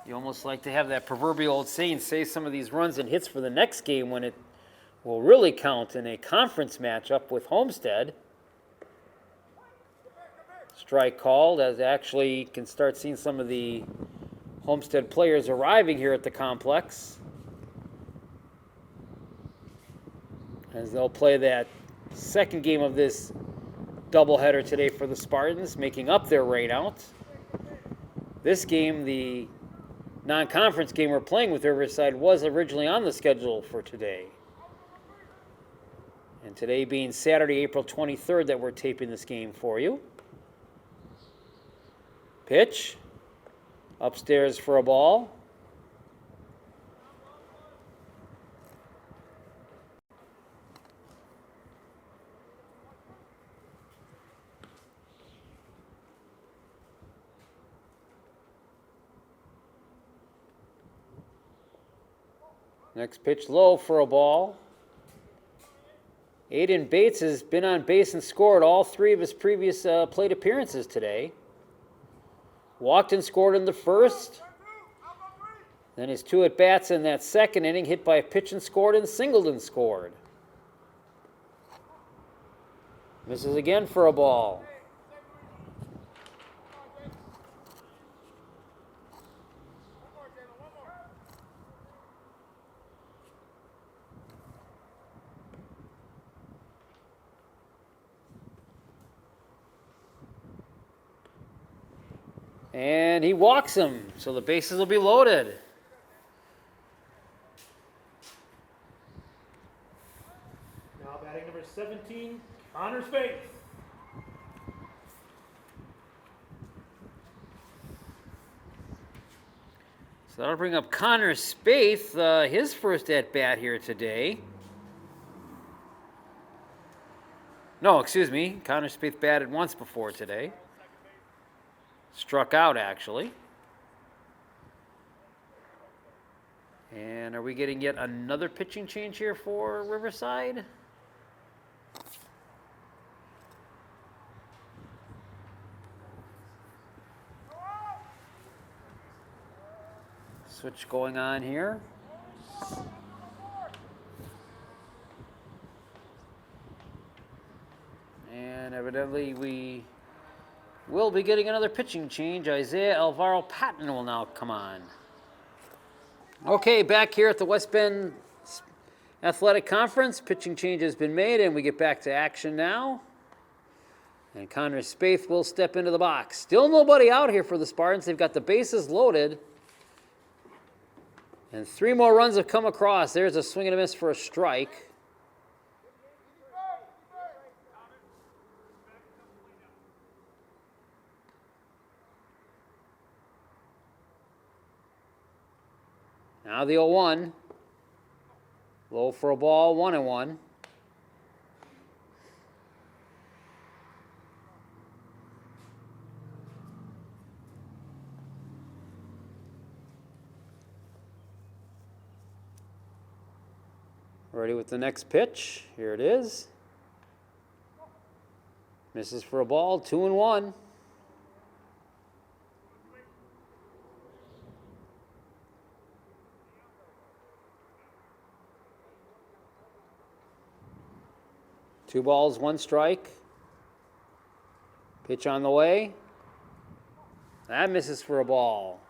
You almost like to have that proverbial old saying, save some of these runs and hits for the next game when it will really count in a conference matchup with Homestead. Strike called, as actually you can start seeing some of the Homestead players arriving here at the complex, as they'll play that 2nd game of this doubleheader today for the Spartans, making up their rainout. This game, the non-conference game we're playing with Riverside, was originally on the schedule for today. And today being Saturday, April 23rd, that we're taping this game for you. Pitch. Upstairs for a ball. Next pitch low for a ball. Aiden Bates has been on base and scored all 3 of his previous plate appearances today. Walked and scored in the 1st. Then his 2 at-bats in that 2nd inning, hit by a pitch and scored, and singled and scored. Misses again for a ball. And he walks him, so the bases will be loaded. Now batting number 17, Connor Spaeth. So that'll bring up Connor Spaeth, his first at-bat here today. No, excuse me. Connor Spaeth batted once before today. Struck out, actually. And are we getting yet another pitching change here for Riverside? Switch going on here. And evidently we will be getting another pitching change. Isaiah Alvaro Patton will now come on. Okay, back here at the West Bend Athletic Conference. Pitching change has been made, and we get back to action now. And Connor Spaeth will step into the box. Still nobody out here for the Spartans. They've got the bases loaded. And 3 more runs have come across. There's a swing and a miss for a strike. Now the 0-1. Low for a ball, 1-1. Ready with the next pitch. Here it is. Misses for a ball, 2-1. Two balls, 1 strike. Pitch on the way. That misses for a ball.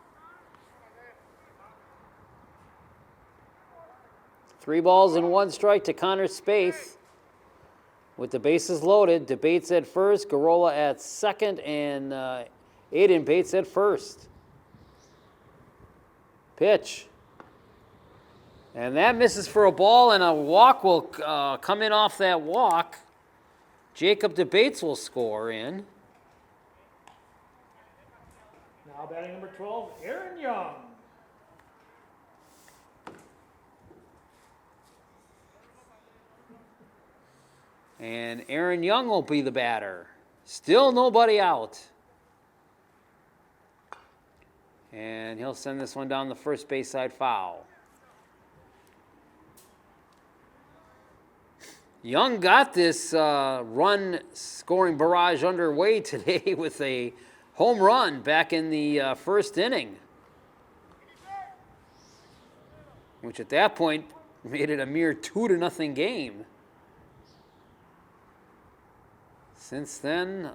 3 balls and 1 strike to Connor Spaeth. With the bases loaded, DeBates at first, Garola at second, and Aiden Bates at first. Pitch. And that misses for a ball, and a walk will come in off that walk. Jacob DeBates will score in. Now batting number 12, Erin Young. And Erin Young will be the batter. Still nobody out. And he'll send this one down the first base side foul. Young got this run scoring barrage underway today with a home run back in the first inning, which at that point made it a mere 2-0 game. Since then,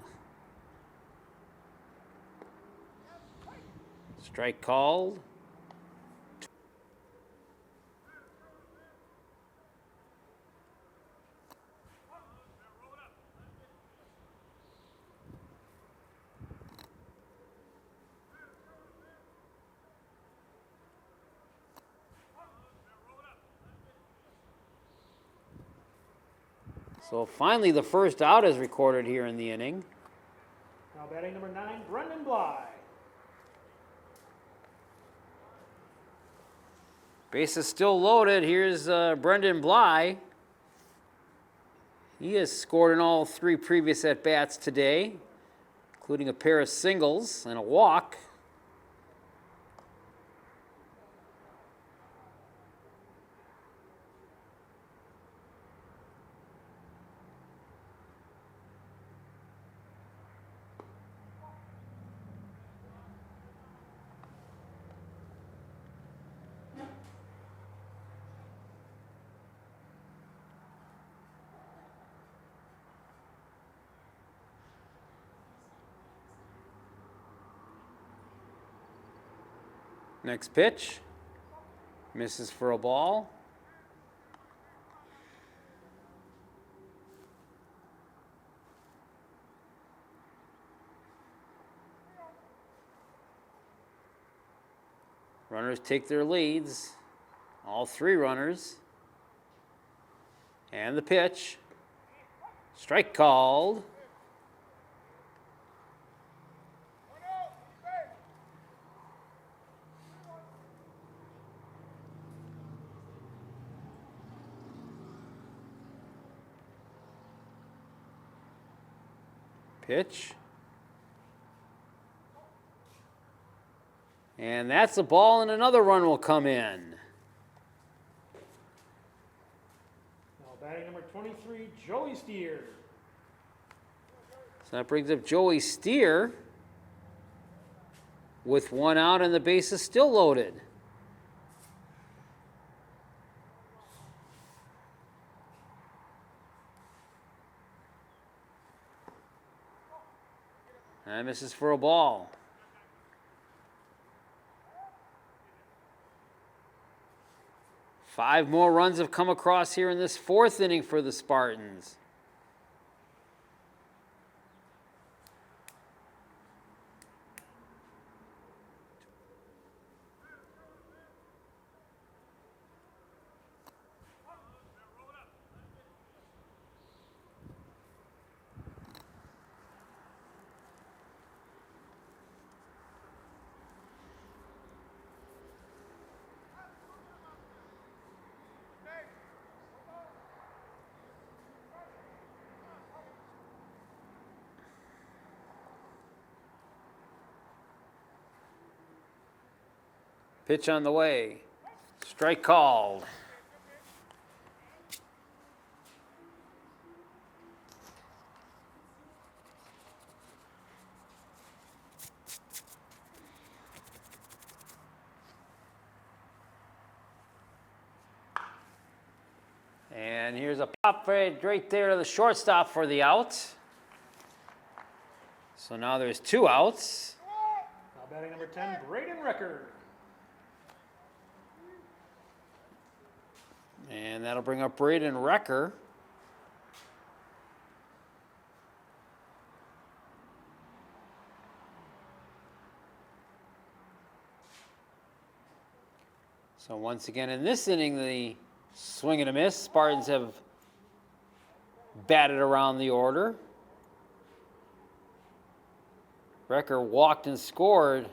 strike called. So finally the first out is recorded here in the inning. Now batting number 9, Brendan Bly. Base is still loaded. Here's Brendan Bly. He has scored in all 3 previous at-bats today, including a pair of singles and a walk. Next pitch, misses for a ball. Runners take their leads. All three runners. And the pitch. Strike called. Pitch. And that's a ball, and another run will come in. Now batting number 23, Joey Steer. So that brings up Joey Steer with one out and the bases still loaded. And misses for a ball. Five more runs have come across here in this fourth inning for the Spartans. Pitch on the way. Strike called. And here's a pop right there to the shortstop for the out. So now there's two outs. Now batting number 10, Braden Recker. And that'll bring up Braden Recker. So once again in this inning, the swing and a miss. Spartans have batted around the order. Recker walked and scored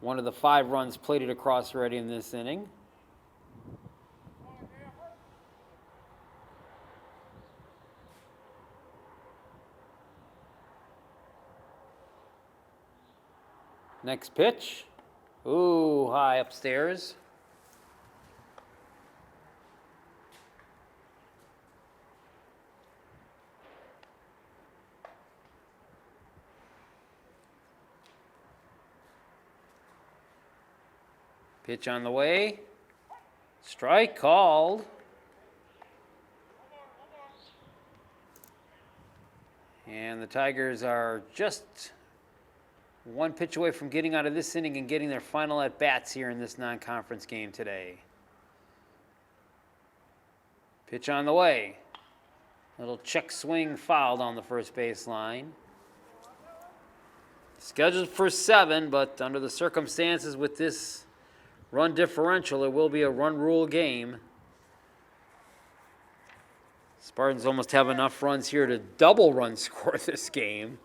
one of the 5 runs plated across already in this inning. Next pitch. Ooh, high upstairs. Pitch on the way. Strike called. And the Tigers are just one pitch away from getting out of this inning and getting their final at-bats here in this non-conference game today. Pitch on the way. Little check swing foul down the first baseline. Scheduled for 7, but under the circumstances with this run differential, it will be a run rule game. Spartans almost have enough runs here to double run score this game.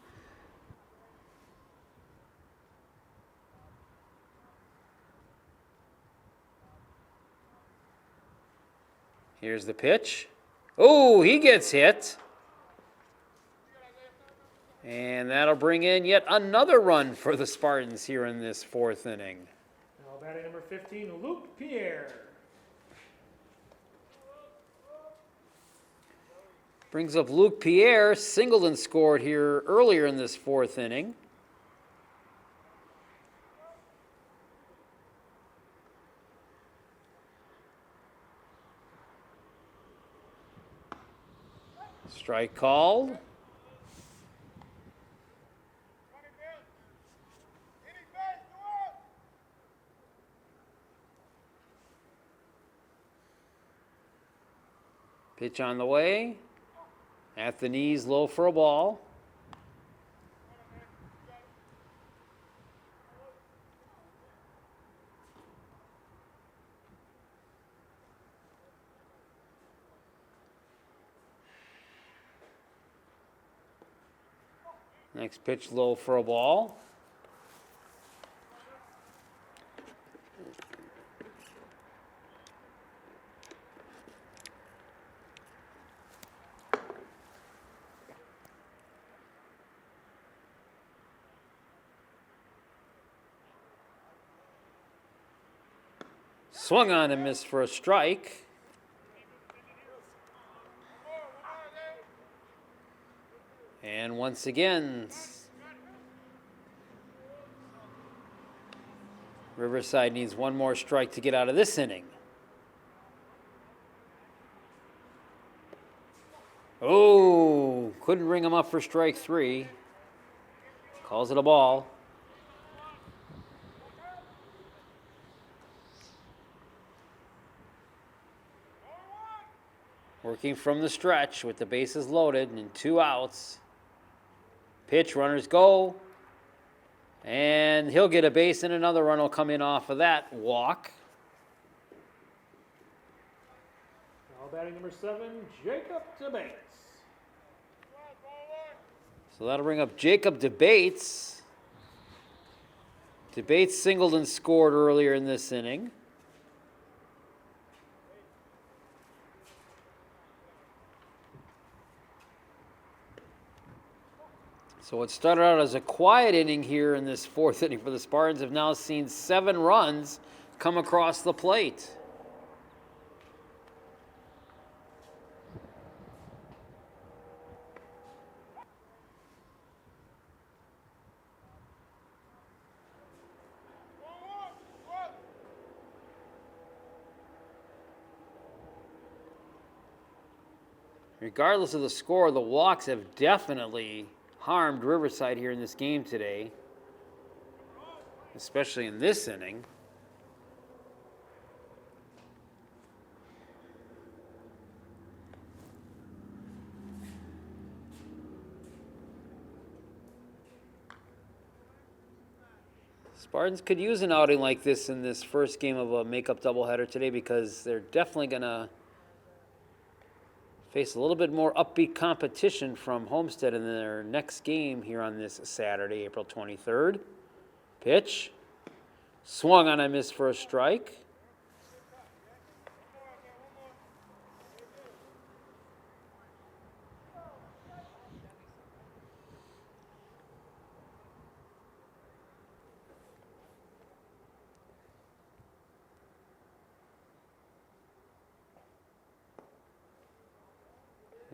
Here's the pitch. Oh, he gets hit. And that'll bring in yet another run for the Spartans here in this 4th inning. Now batting number 15, Luke Pierre. Brings up Luke Pierre, singled and scored here earlier in this 4th inning. Strike called. Pitch on the way. At the knees, low for a ball. Next pitch low for a ball. Swung on and missed for a strike. And once again, Riverside needs one more strike to get out of this inning. Oh, couldn't ring him up for strike 3. Calls it a ball. Working from the stretch with the bases loaded and 2 outs. Pitch, runners go. And he'll get a base and another run will come in off of that walk. Now batting number 7, Jacob DeBates. So that'll bring up Jacob DeBates. DeBates singled and scored earlier in this inning. So what started out as a quiet inning here in this 4th inning for the Spartans have now seen 7 runs come across the plate. Regardless of the score, the walks have definitely harmed Riverside here in this game today, especially in this inning. Spartans could use an outing like this in this first game of a makeup doubleheader today because they're definitely going to face a little bit more upbeat competition from Homestead in their next game here on this Saturday, April 23rd. Pitch. Swung on and missed for a strike.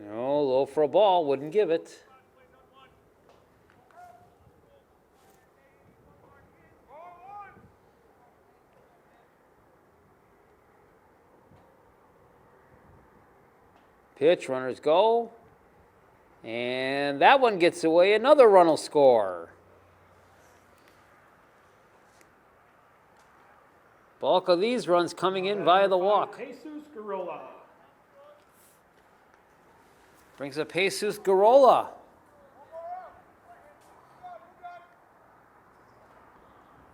No, low for a ball, wouldn't give it. Pitch, runners go. And that one gets away, another run will score. Bulk of these runs coming in via the walk. Jesus Garola. Brings up Jesus Garola.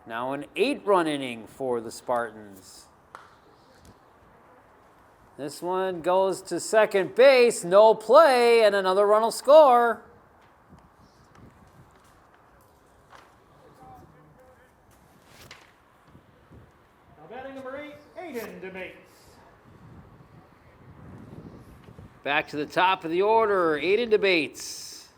Now an 8-run inning for the Spartans. This one goes to second base, no play, and another run will score. Now batting number 8, Aiden DeBates. Back to the top of the order, Aiden DeBates.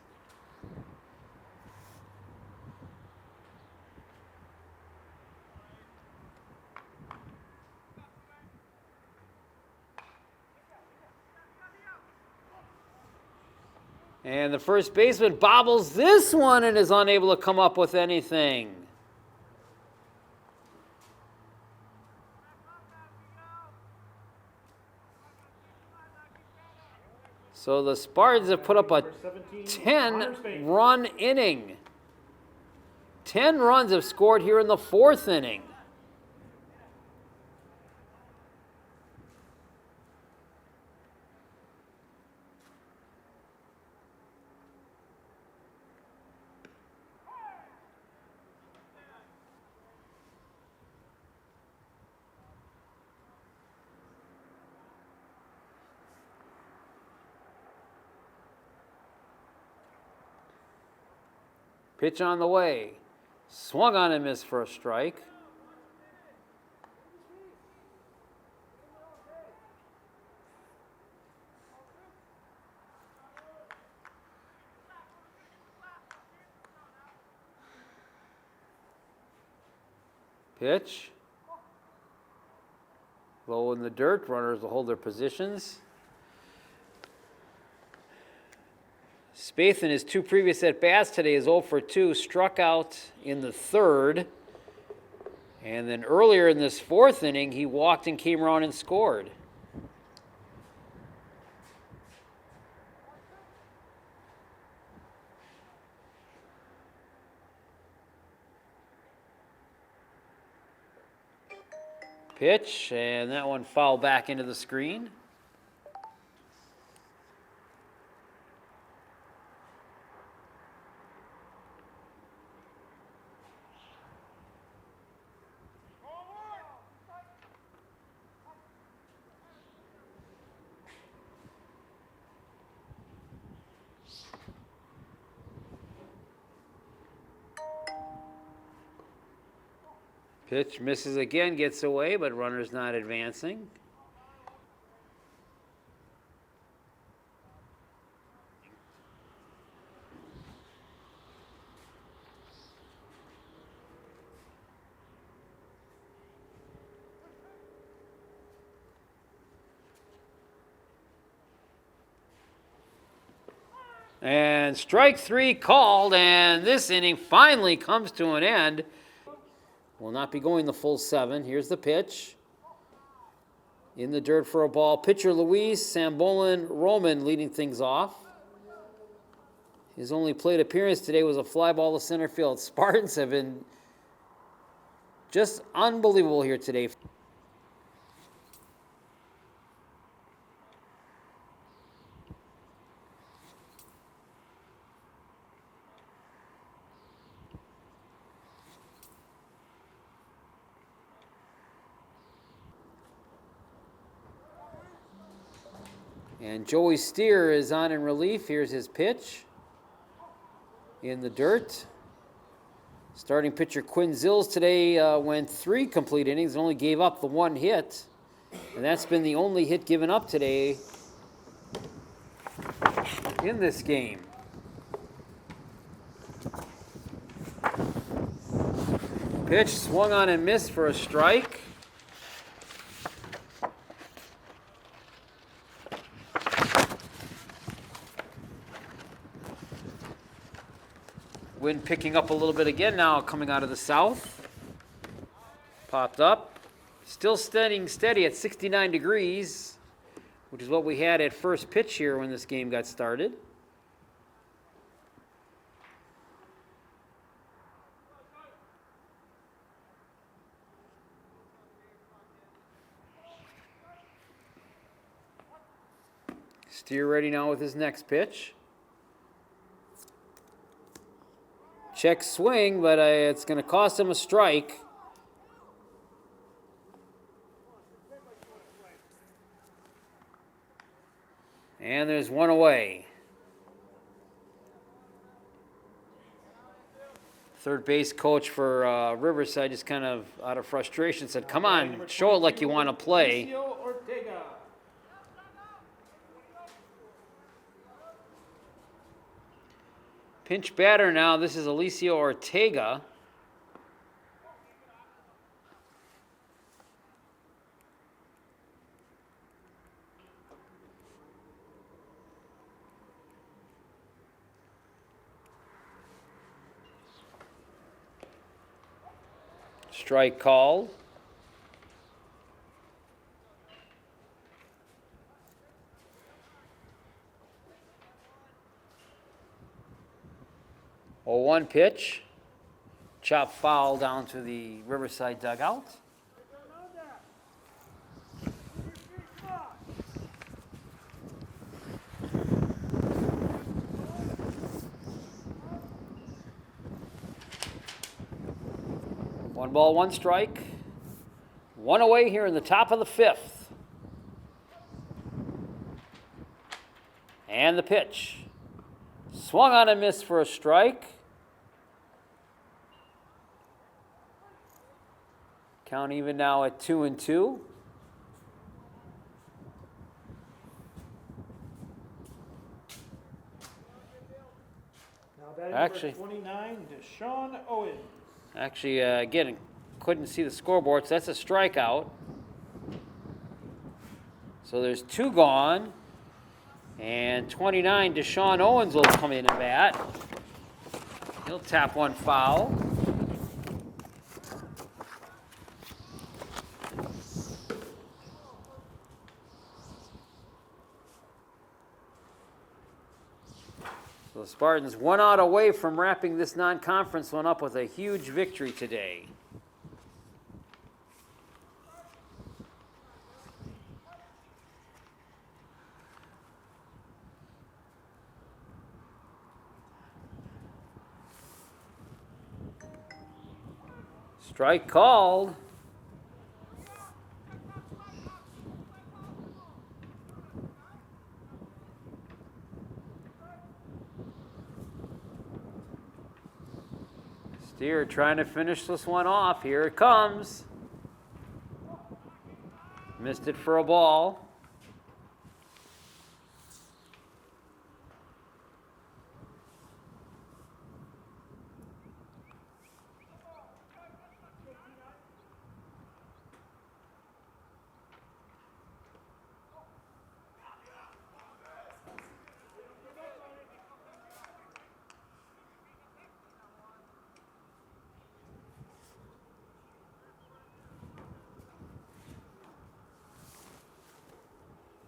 And the first baseman bobbles this one and is unable to come up with anything. So the Spartans have put up a 10-run inning. 10 runs have scored here in the 4th inning. Pitch on the way. Swung on and missed for a strike. Pitch. Low in the dirt. Runners will hold their positions. Spaeth in his 2 previous at-bats today is 0 for 2. Struck out in the 3rd. And then earlier in this 4th inning, he walked and came around and scored. Pitch, and that one fouled back into the screen. Pitch misses again, gets away, but runner's not advancing. And strike 3 called, and this inning finally comes to an end. Will not be going the full 7. Here's the pitch. In the dirt for a ball. Pitcher Luis Sambolin Roman leading things off. His only plate appearance today was a fly ball to center field. Spartans have been just unbelievable here today. And Joey Steer is on in relief. Here's his pitch. In the dirt. Starting pitcher Quinn Zills today went 3 complete innings and only gave up the 1 hit. And that's been the only hit given up today in this game. Pitch swung on and missed for a strike. Wind picking up a little bit again now, coming out of the south. Popped up. Still staying steady at 69 degrees, which is what we had at first pitch here when this game got started. Steer ready now with his next pitch. Check swing, but it's going to cost him a strike. And there's 1 away. Third base coach for Riverside just kind of out of frustration said, come on, show it like you want to play. Pinch batter now, this is Alicio Ortega. Strike called. Oh, 1 pitch. Chop foul down to the Riverside dugout. One ball, 1 strike. 1 away here in the top of the 5th. And the pitch. Swung on and missed for a strike. Count even now at 2-2. Now batting Actually- number 29, Deshaun Owen. Actually, again, couldn't see the scoreboard, so that's a strikeout. So there's 2 gone. And 29, Deshaun Owens will come in and bat. He'll tap one foul. So the Spartans 1 out away from wrapping this non-conference one up with a huge victory today. Strike called. Steer trying to finish this one off. Here it comes. Missed it for a ball.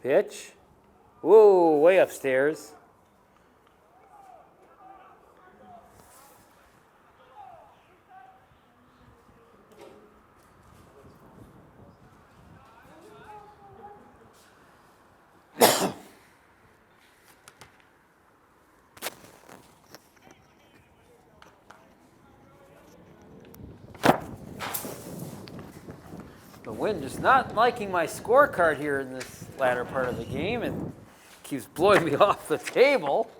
Pitch. Whoa, way upstairs. The wind is not liking my scorecard here in this latter part of the game and keeps blowing me off the table.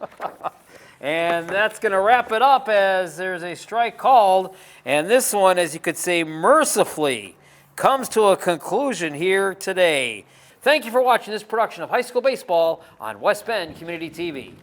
And that's going to wrap it up as there's a strike called. And this one, as you could say, mercifully comes to a conclusion here today. Thank you for watching this production of High School Baseball on West Bend Community TV.